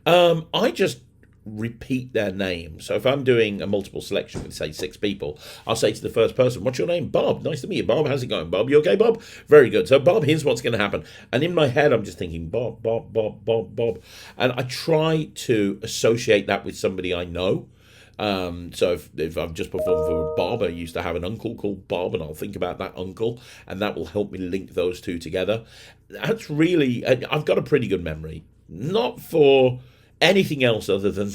I just repeat their name. So if I'm doing a multiple selection with, say, 6 people, I'll say to the first person, "What's your name?" "Bob." "Nice to meet you, Bob. How's it going, Bob? You okay, Bob?" "Very good." So, Bob, here's what's going to happen. And in my head, I'm just thinking, Bob, Bob, Bob, Bob, Bob. And I try to associate that with somebody I know. So if I've just performed for Bob, I used to have an uncle called Bob, and I'll think about that uncle, and that will help me link those two together. That's really, I've got a pretty good memory. Not for anything else other than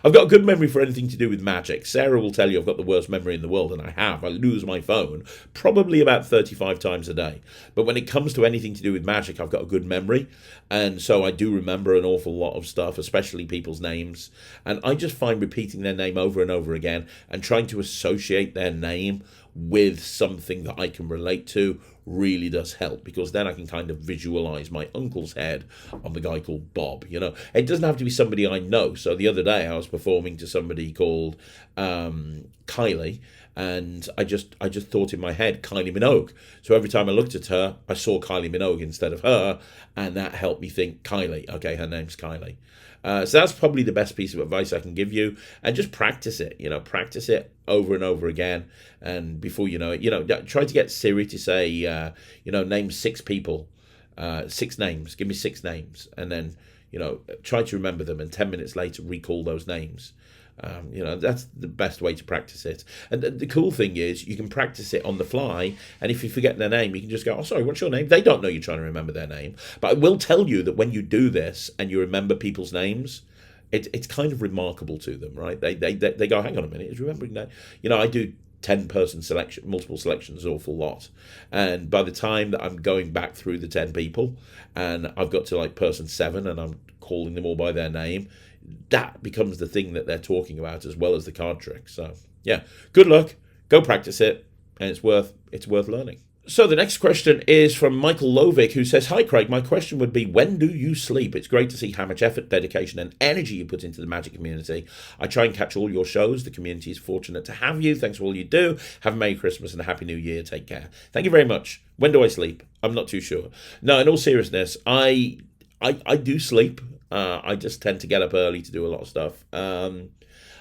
I've got a good memory for anything to do with magic. Sarah will tell you I've got the worst memory in the world, and I have. I lose my phone probably about 35 times a day. But when it comes to anything to do with magic, I've got a good memory, and so I do remember an awful lot of stuff, especially people's names. And I just find repeating their name over and over again and trying to associate their name with something that I can relate to really does help, because then I can kind of visualize my uncle's head on the guy called Bob. It doesn't have to be somebody I know. So the other day I was performing to somebody called Kylie, and I just thought in my head Kylie Minogue. So every time I looked at her, I saw Kylie Minogue instead of her, and that helped me think Kylie. Okay, her name's Kylie. So that's probably the best piece of advice I can give you, and just practice it. Practice it over and over again, and before you know it, try to get Siri to say, name 6 people, 6 names. Give me 6 names, and then try to remember them, and 10 minutes later recall those names. That's the best way to practice it. And the cool thing is you can practice it on the fly, and if you forget their name, you can just go, "Oh, sorry, what's your name?" They don't know you're trying to remember their name. But I will tell you that when you do this and you remember people's names, it's kind of remarkable to them, right? They go, "Hang on a minute, is remembering that?" I do 10-person selection, multiple selections, an awful lot. And by the time that I'm going back through the 10 people and I've got to like person 7 and I'm calling them all by their name, that becomes the thing that they're talking about as well as the card trick. So yeah, good luck, go practice it, and it's worth learning. So the next question is from Michael Lovick, who says, "Hi Craig, my question would be, when do you sleep? It's great to see how much effort, dedication and energy you put into the Magic community. I try and catch all your shows. The community is fortunate to have you. Thanks for all you do. Have a Merry Christmas and a Happy New Year. Take care." Thank you very much. When do I sleep? I'm not too sure. No, in all seriousness, I do sleep. I just tend to get up early to do a lot of stuff.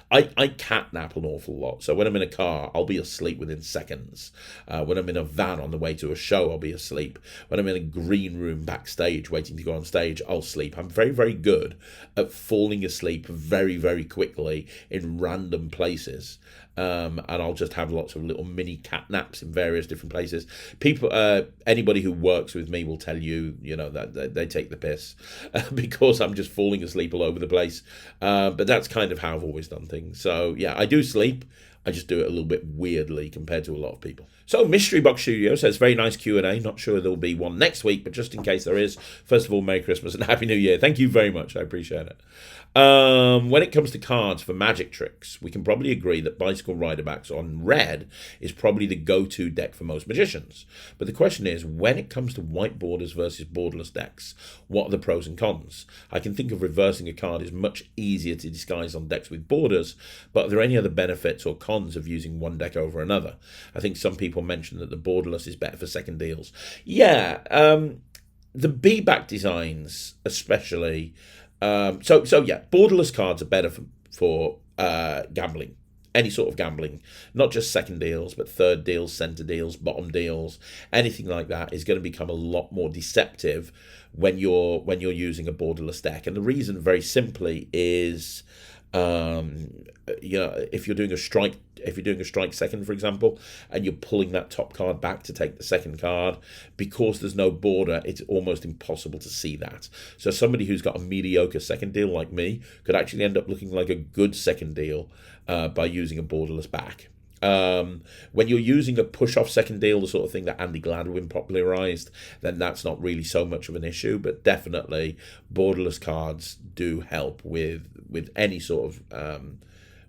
I catnap an awful lot. So when I'm in a car, I'll be asleep within seconds. When I'm in a van on the way to a show, I'll be asleep. When I'm in a green room backstage waiting to go on stage, I'll sleep. I'm very, very good at falling asleep very, very quickly in random places. And I'll just have lots of little mini cat naps in various different places. People, anybody who works with me will tell you, that they take the piss because I'm just falling asleep all over the place. But that's kind of how I've always done things. So yeah, I do sleep. I just do it a little bit weirdly compared to a lot of people. So Mystery Box Studio says, "Very nice Q&A. Not sure there'll be one next week, but just in case there is, first of all, Merry Christmas and Happy New Year." Thank you very much. I appreciate it. When it comes to cards for magic tricks, we can probably agree that Bicycle Riderbacks on red is probably the go-to deck for most magicians. But the question is, when it comes to white borders versus borderless decks, what are the pros and cons? I can think of reversing a card is much easier to disguise on decks with borders, but are there any other benefits or cons of using one deck over another? I think some people mentioned that the borderless is better for second deals. Yeah, the B-back designs especially. So yeah, borderless cards are better for gambling, any sort of gambling, not just second deals, but third deals, center deals, bottom deals, anything like that is going to become a lot more deceptive when you're using a borderless deck. And the reason, very simply, is if you're doing a strike second, for example, and you're pulling that top card back to take the second card, because there's no border, it's almost impossible to see that. So somebody who's got a mediocre second deal like me could actually end up looking like a good second deal by using a borderless back. When you're using a push-off second deal, the sort of thing that Andy Gladwin popularized, then that's not really so much of an issue. But definitely, borderless cards do help with any sort of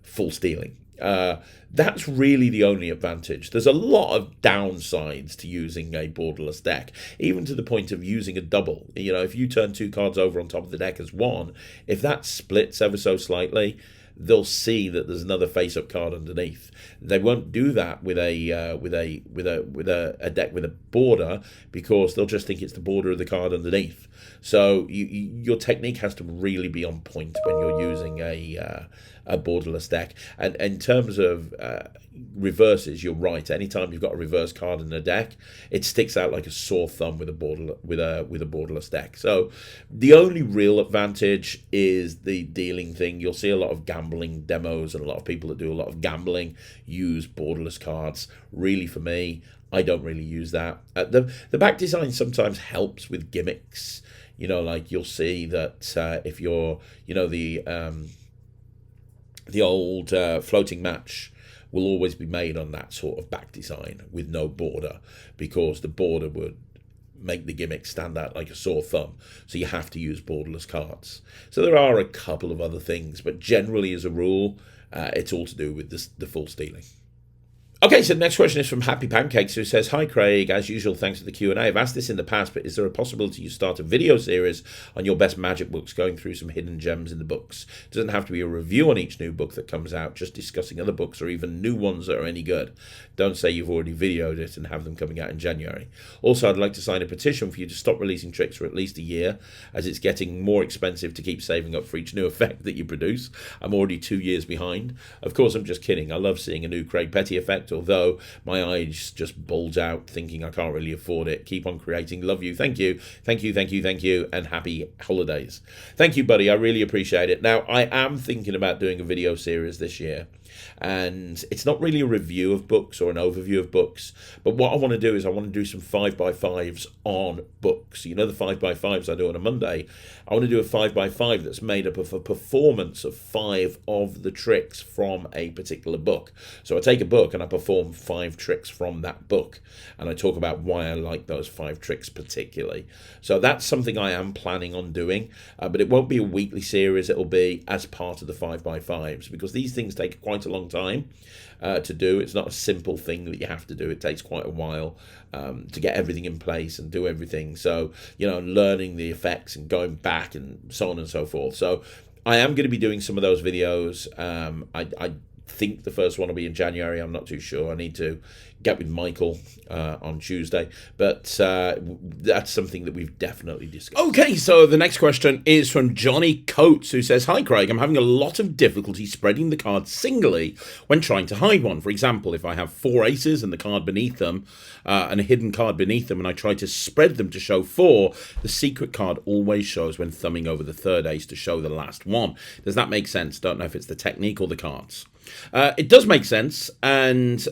full stealing. That's really the only advantage. There's a lot of downsides to using a borderless deck, even to the point of using a double. You know, if you turn 2 cards over on top of the deck as one, if that splits ever so slightly, they'll see that there's another face-up card underneath. They won't do that with a deck with a border, because they'll just think it's the border of the card underneath. So your technique has to really be on point when you're using a borderless deck. And in terms of reverses, you're right. Anytime you've got a reverse card in a deck, it sticks out like a sore thumb with a borderless deck. So the only real advantage is the dealing thing. You'll see a lot of gambling demos, and a lot of people that do a lot of gambling use borderless cards. Really, for me, I don't really use that. The back design sometimes helps with gimmicks. You know, like you'll see that if you're, you know, the old floating match will always be made on that sort of back design with no border, because the border would make the gimmick stand out like a sore thumb. So you have to use borderless cards. So there are a couple of other things, but generally as a rule, it's all to do with the full stealing. Okay, so the next question is from Happy Pancakes, who says, "Hi Craig, as usual, thanks for the Q&A. I've asked this in the past, but is there a possibility you start a video series on your best magic books, going through some hidden gems in the books? It doesn't have to be a review on each new book that comes out, just discussing other books or even new ones that are any good. Don't say you've already videoed it and have them coming out in January. Also, I'd like to sign a petition for you to stop releasing tricks for at least a year, as it's getting more expensive to keep saving up for each new effect that you produce. I'm already 2 years behind. Of course, I'm just kidding. I love seeing a new Craig Petty effect, although my eyes just bulge out thinking I can't really afford it. Keep on creating. Love you. Thank you. Thank you, thank you, thank you, and happy holidays." Thank you, buddy. I really appreciate it. Now, I am thinking about doing a video series this year, and it's not really a review of books or an overview of books, but what I want to do is I want to do some 5x5s on books. You know, the 5x5s I do on a Monday. I want to do a 5x5 that's made up of a performance of 5 of the tricks from a particular book. So I take a book and I perform 5 tricks from that book, and I talk about why I like those 5 tricks particularly. So that's something I am planning on doing, but it won't be a weekly series. It'll be as part of the 5x5s, because these things take quite a long time to do. It's not a simple thing that you have to do. It takes quite a while to get everything in place and do everything. So, you know, learning the effects and going back and so on and so forth. So I am going to be doing some of those videos. I think the first one will be in January. I'm not too sure. I need to get with Michael on Tuesday, but that's something that we've definitely discussed. Okay, so the next question is from Johnny Coates, who says, "Hi Craig, I'm having a lot of difficulty spreading the cards singly when trying to hide one. For example, if I have 4 aces and the card beneath them, and a hidden card beneath them, and I try to spread them to show 4, the secret card always shows when thumbing over the 3rd ace to show the last one. Does that make sense? Don't know if it's the technique or the cards." It does make sense, and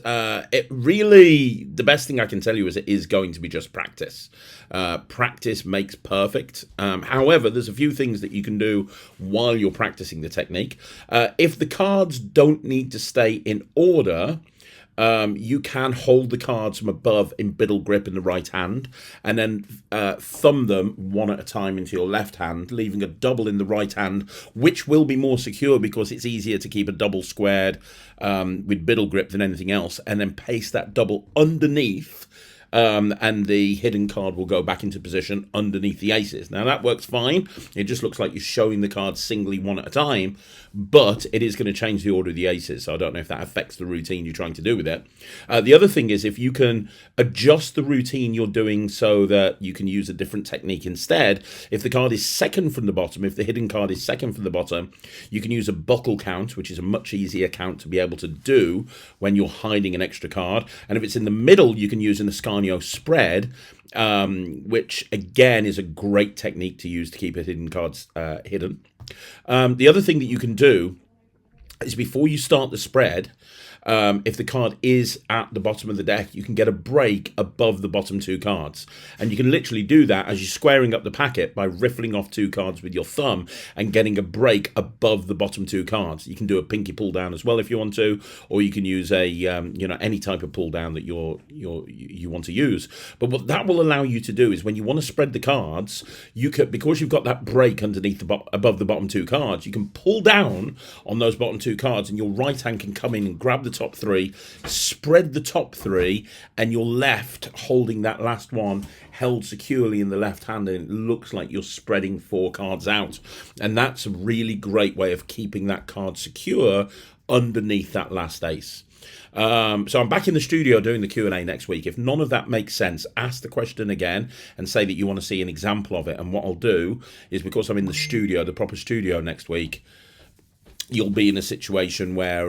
it really, the best thing I can tell you is it is going to be just practice. Practice makes perfect. However, there's a few things that you can do while you're practicing the technique. If the cards don't need to stay in order, you can hold the cards from above in biddle grip in the right hand, and then thumb them one at a time into your left hand, leaving a double in the right hand, which will be more secure because it's easier to keep a double squared with biddle grip than anything else, and then paste that double underneath, and the hidden card will go back into position underneath the aces. Now that works fine. It just looks like you're showing the cards singly one at a time, but it is going to change the order of the aces, so I don't know if that affects the routine you're trying to do with it. The other thing is, if you can adjust the routine you're doing so that you can use a different technique instead, if the card is second from the bottom, if the hidden card is second from the bottom, you can use a buckle count, which is a much easier count to be able to do when you're hiding an extra card. And if it's in the middle, you can use an Ascanio spread, which again is a great technique to use to keep hidden cards hidden. The other thing that you can do is, before you start the spread, if the card is at the bottom of the deck, you can get a break above the bottom 2 cards. And you can literally do that as you're squaring up the packet by riffling off 2 cards with your thumb and getting a break above the bottom 2 cards. You can do a pinky pull down as well if you want to, or you can use a any type of pull down that you want to use. But what that will allow you to do is when you want to spread the cards, you can, because you've got that break underneath above the bottom 2 cards, you can pull down on those bottom 2 cards, and your right hand can come in and grab the top 3, spread the top 3, and your left holding that last one held securely in the left hand, and it looks like you're spreading 4 cards out. And that's a really great way of keeping that card secure underneath that last ace. So I'm back in the studio doing the Q&A next week. If none of that makes sense, ask the question again and say that you want to see an example of it. And what I'll do is, because I'm in the studio, the proper studio next week, you'll be in a situation where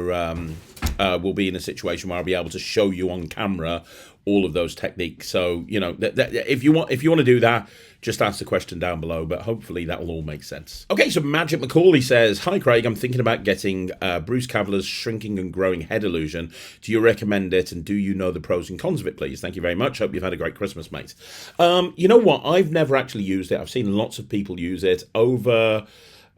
we'll be in a situation where I'll be able to show you on camera all of those techniques. So, you know, if you want to do that, just ask the question down below, but hopefully that will all make sense. Okay, so Magic Macaulay says, hi Craig, I'm thinking about getting Bruce Cavalier's Shrinking and Growing Head Illusion. Do you recommend it, and do you know the pros and cons of it, please? Thank you very much. Hope you've had a great Christmas, mate. You know what? I've never actually used it. I've seen lots of people use it over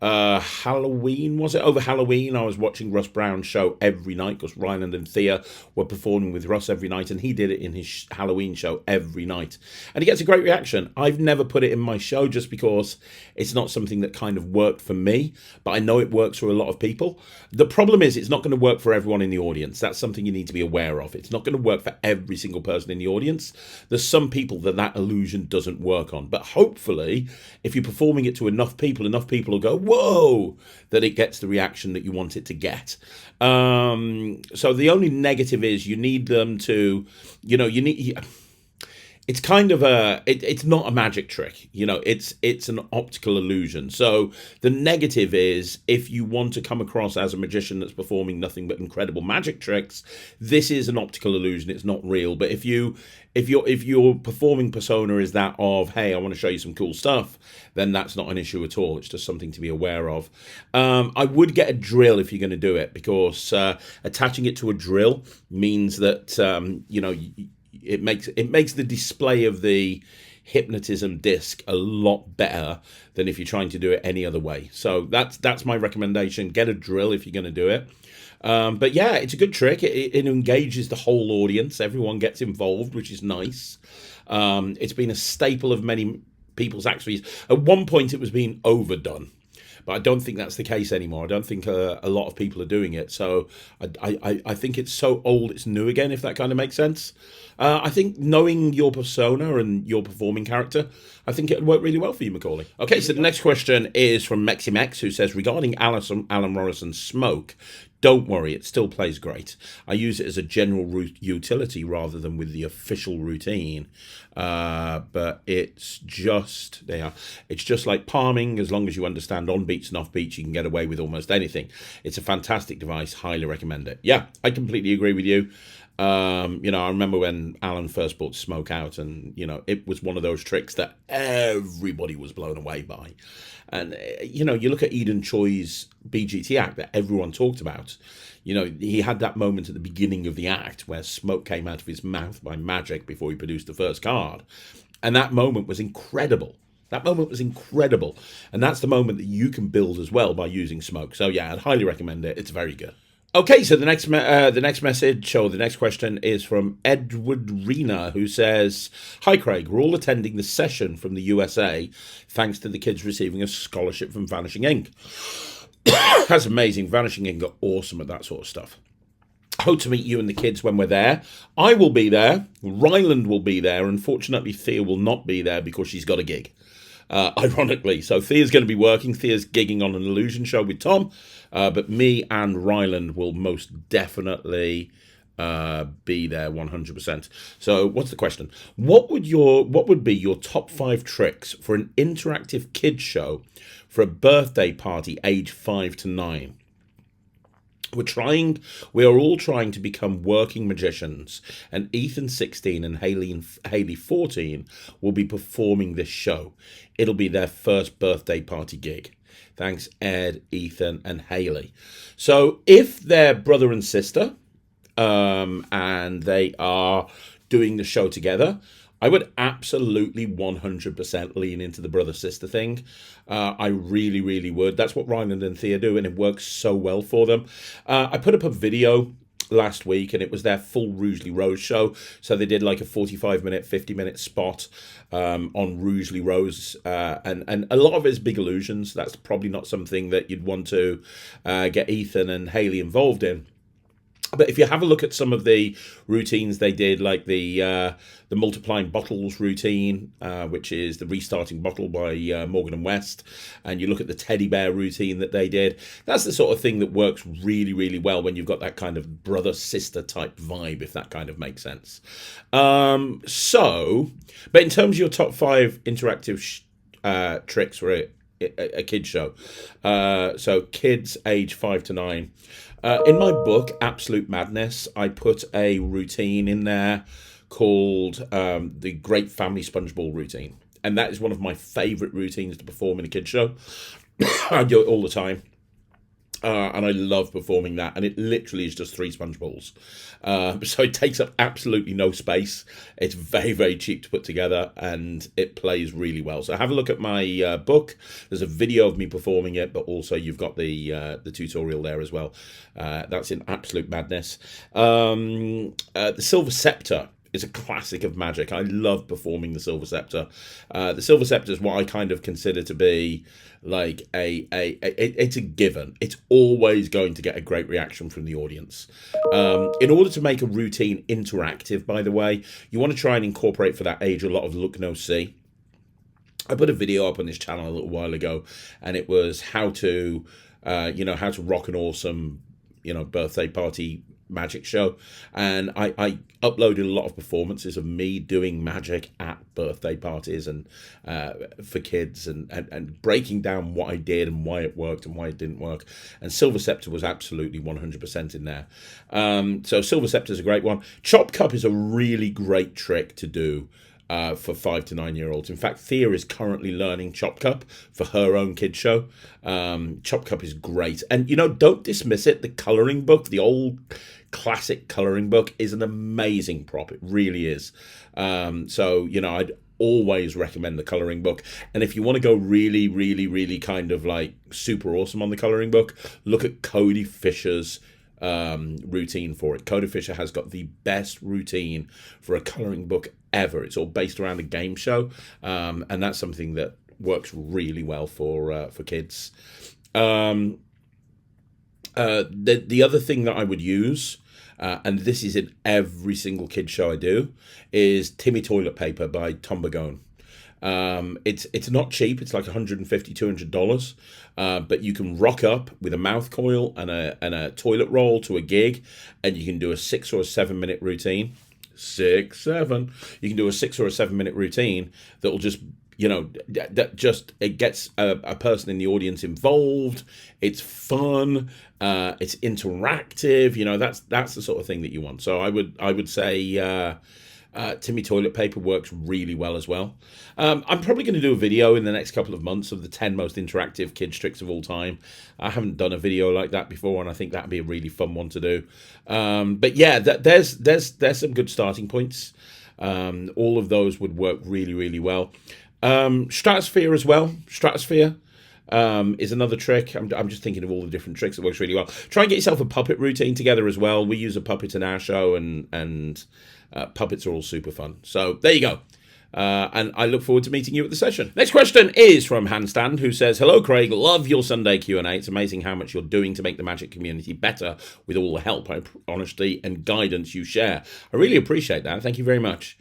Halloween, was it? Over Halloween, I was watching Russ Brown's show every night, because Ryland and Thea were performing with Russ every night, and he did it in his Halloween show every night. And he gets a great reaction. I've never put it in my show just because it's not something that kind of worked for me, but I know it works for a lot of people. The problem is it's not going to work for everyone in the audience. That's something you need to be aware of. It's not going to work for every single person in the audience. There's some people that illusion doesn't work on. But hopefully, if you're performing it to enough people will go, whoa, that it gets the reaction that you want it to get. So the only negative is you need them to, it's kind of it's not a magic trick, it's an optical illusion. So the negative is, if you want to come across as a magician that's performing nothing but incredible magic tricks, this is an optical illusion, it's not real. But if your performing persona is that of, hey, I want to show you some cool stuff, then that's not an issue at all. It's just something to be aware of. I would get a drill if you're going to do it, because attaching it to a drill means that it makes the display of the hypnotism disc a lot better than if you're trying to do it any other way. So that's my recommendation. Get a drill if you're going to do it. But yeah, it's a good trick. It engages the whole audience. Everyone gets involved, which is nice. It's been a staple of many people's acts. At one point, it was being overdone, but I don't think that's the case anymore. I don't think a lot of people are doing it. So I think it's so old, it's new again, if that kind of makes sense. I think knowing your persona and your performing character, I think it would work really well for you, Macaulay. Okay, so the next question is from Meximex, who says, regarding Alan Morrison's Smoke, don't worry, it still plays great. I use it as a general utility rather than with the official routine. But it's just like palming. As long as you understand on beats and off beats, you can get away with almost anything. It's a fantastic device. Highly recommend it. Yeah, I completely agree with you. I remember when Alan first brought Smoke out, and it was one of those tricks that everybody was blown away by. And you look at Eden Choi's BGT act that everyone talked about. He had that moment at the beginning of the act where smoke came out of his mouth by magic before he produced the first card, and that moment was incredible. And that's the moment that you can build as well by using smoke. So yeah, I'd highly recommend it. It's very good. Okay, so the next message, or the next question, is from Edward Rena, who says, hi Craig, we're all attending the session from the USA thanks to the kids receiving a scholarship from Vanishing Ink. That's amazing. Vanishing Ink are awesome at that sort of stuff. I hope to meet you and the kids when we're there. I will be there. Ryland will be there. Unfortunately, Thea will not be there because she's got a gig. Ironically. So Thea's going to be working. Thea's gigging on an illusion show with Tom. But me and Ryland will most definitely be there 100%. So what's the question? What would be your top 5 tricks for an interactive kids show for a birthday party age 5 to 9? We are all trying to become working magicians, and Ethan 16 and Haley 14 will be performing this show. It'll be their first birthday party gig. Thanks, Ed, Ethan, and Haley. So if they're brother and sister, and they are doing the show together. I would absolutely 100% lean into the brother-sister thing. I really, really would. That's what Ryland and Thea do, and it works so well for them. I put up a video last week, and it was their full Rougeley Rose show. So they did like a 45-minute, 50-minute spot on Rougeley Rose, and a lot of it is big illusions. That's probably not something that you'd want to get Ethan and Haley involved in. But if you have a look at some of the routines they did, like the multiplying bottles routine, which is the restarting bottle by Morgan and West, and you look at the teddy bear routine that they did, that's the sort of thing that works really, really well when you've got that kind of brother-sister type vibe, if that kind of makes sense. But in terms of your top 5 interactive tricks for a kid's show, so kids age 5 to 9, in my book, Absolute Madness, I put a routine in there called the Great Family Sponge Ball routine. And that is one of my favourite routines to perform in a kid's show. I do it all the time. And I love performing that. And it literally is just 3 sponge balls. So it takes up absolutely no space. It's very, very cheap to put together. And it plays really well. So have a look at my book. There's a video of me performing it. But also you've got the tutorial there as well. That's in Absolute Madness. The Silver Scepter is a classic of magic. I love performing the Silver Scepter. The Silver Scepter is what I kind of consider to be like it's a given. It's always going to get a great reaction from the audience. In order to make a routine interactive, by the way, you want to try and incorporate for that age a lot of look, no, see. I put a video up on this channel a little while ago, and it was how to rock an awesome, birthday party magic show, and I uploaded a lot of performances of me doing magic at birthday parties and for kids, and breaking down what I did and why it worked and why it didn't work. And Silver Scepter was absolutely 100% in there. So Silver Scepter is a great one. Chop Cup is a really great trick to do for 5 to 9 year olds. In fact, Thea is currently learning Chop Cup for her own kid show. Chop Cup is great. And, don't dismiss it. The colouring book, the old classic colouring book, is an amazing prop. It really is. I'd always recommend the colouring book. And if you want to go really, really, really kind of like super awesome on the colouring book, look at Cody Fisher's routine for it. Cody Fisher has got the best routine for a colouring book ever. It's all based around a game show, and that's something that works really well for kids. The other thing that I would use, and this is in every single kid show I do, is Timmy Toilet Paper by Tom Bagone. It's not cheap. It's like $150, $200, but you can rock up with a mouth coil and a toilet roll to a gig, and you can do a 6 or 7 minute routine. 6, 7. You can do a 6 or a 7 minute routine that will just, it gets a person in the audience involved. It's fun. It's interactive. That's the sort of thing that you want. So I would say Timmy Toilet Paper works really well as well. I'm probably going to do a video in the next couple of months of the 10 most interactive kids tricks of all time. I haven't done a video like that before, and I think that'd be a really fun one to do. But yeah, there's some good starting points. All of those would work really, really well. Stratosphere as well. Stratosphere is another trick. I'm just thinking of all the different tricks that works really well. Try and get yourself a puppet routine together as well. We use a puppet in our show, and puppets are all super fun. So there you go. And I look forward to meeting you at the session. Next question is from Handstand, who says, "Hello, Craig. Love your Sunday Q&A. It's amazing how much you're doing to make the magic community better with all the help, honesty, and guidance you share. I really appreciate that. Thank you very much.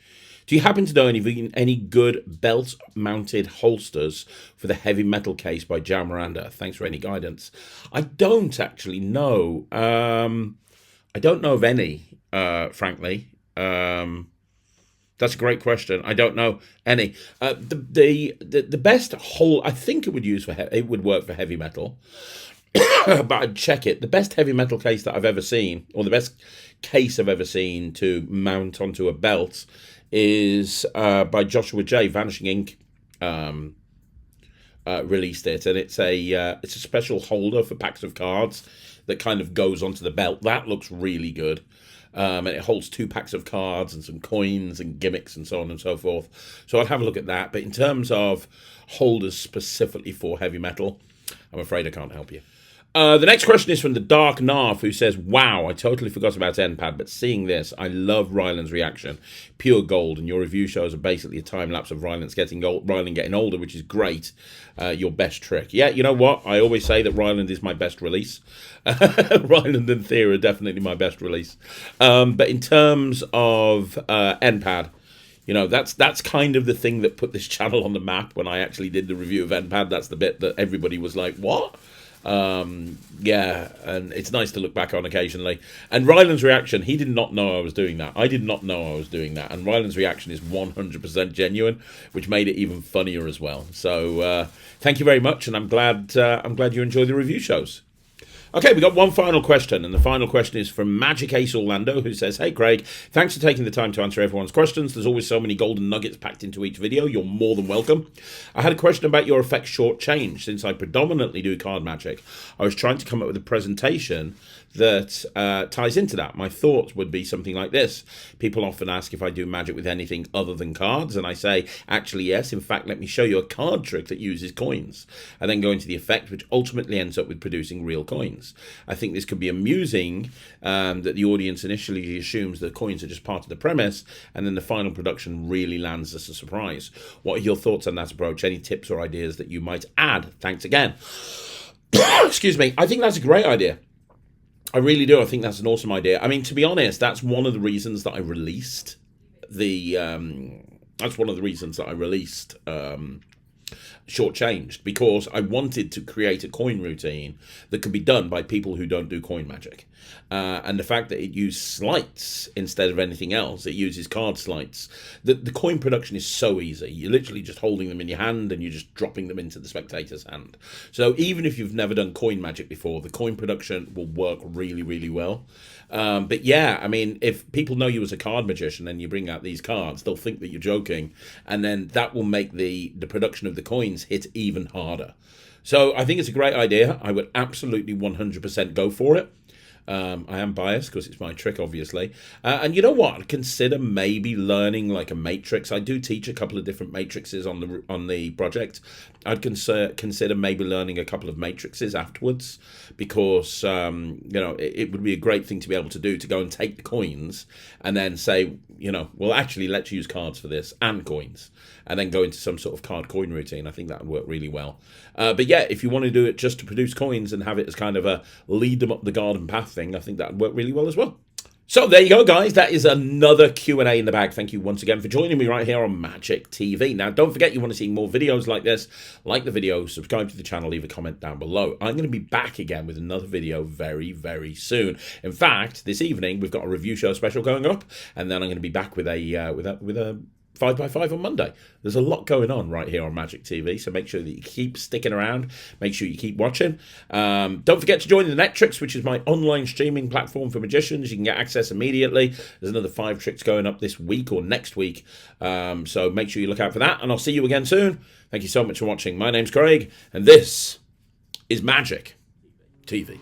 Do you happen to know any good belt-mounted holsters for the heavy metal case by Jao Miranda? Thanks for any guidance." I don't actually know. I don't know of any, frankly. That's a great question. I don't know any. The best I think it would it would work for heavy metal, but I'd check it. The best heavy metal case that I've ever seen, or the best case I've ever seen to mount onto a belt, is by Joshua J. Vanishing Ink released it, and it's a special holder for packs of cards that kind of goes onto the belt. That looks really good. And it holds 2 packs of cards and some coins and gimmicks and so on and so forth. So I'll have a look at that. But in terms of holders specifically for heavy metal, I'm afraid I can't help you. The next question is from the Dark Narf, who says, wow, I totally forgot about NPAD, but seeing this, I love Ryland's reaction. Pure gold, and your review shows are basically a time-lapse of Ryland getting older, which is great. Your best trick. Yeah, you know what? I always say that Ryland is my best release. Ryland and Thea are definitely my best release. But in terms of NPAD, you know, that's kind of the thing that put this channel on the map when I actually did the review of NPAD. That's the bit that everybody was like, what? Yeah, and it's nice to look back on occasionally. And Ryland's reaction, he did not know I was doing that. I did not know I was doing that. And Ryland's reaction is 100% genuine, which made it even funnier as well. So thank you very much, and I'm glad you enjoy the review shows. Okay, we got one final question, and the final question is from Magic Ace Orlando, who says, hey Craig, thanks for taking the time to answer everyone's questions. There's always so many golden nuggets packed into each video. You're more than welcome. I had a question about your effect short change. Since I predominantly do card magic, I was trying to come up with a presentation that ties into that. My thoughts would be something like this. People often ask if I do magic with anything other than cards, and I say, actually yes, in fact let me show you a card trick that uses coins, and then go into the effect, which ultimately ends up with producing real coins. I think this could be amusing, that the audience initially assumes that coins are just part of the premise, and then the final production really lands as a surprise. What are your thoughts on that approach? Any tips or ideas that you might add? Thanks again. Excuse me. I think that's a great idea. I really do. I think that's an awesome idea. I mean, to be honest, that's one of the reasons that I released Shortchanged, because I wanted to create a coin routine that could be done by people who don't do coin magic. And the fact that it used sleights instead of anything else, it uses card sleights. The coin production is so easy. You're literally just holding them in your hand and you're just dropping them into the spectator's hand. So even if you've never done coin magic before, the coin production will work really, really well. But yeah, I mean, if people know you as a card magician and you bring out these cards, they'll think that you're joking. And then that will make the production of the coins hit even harder. So I think it's a great idea. I would absolutely 100% go for it. I am biased because it's my trick, obviously. And you know what? Consider maybe learning like a matrix. I do teach a couple of different matrices on the project. I'd consider maybe learning a couple of matrices afterwards, because you know, it would be a great thing to be able to do, to go and take the coins and then say, you know, well, actually, let's use cards for this and coins, and then go into some sort of card coin routine. I think that would work really well. But yeah, if you want to do it just to produce coins and have it as kind of a lead them up the garden path thing, I think that would work really well as well. So there you go, guys. That is another Q&A in the bag. Thank you once again for joining me right here on Magic TV. Now, don't forget, you want to see more videos like this, like the video, subscribe to the channel, leave a comment down below. I'm going to be back again with another video very, very soon. In fact, this evening, we've got a review show special going up, and then I'm going to be back with a 5x5 on Monday. There's a lot going on right here on Magic TV, so make sure that you keep sticking around. Make sure you keep watching. Don't forget to join the Netrix, which is my online streaming platform for magicians. You can get access immediately. There's another 5 tricks going up this week or next week, so make sure you look out for that, and I'll see you again soon. Thank you so much for watching. My name's Craig, and this is Magic TV.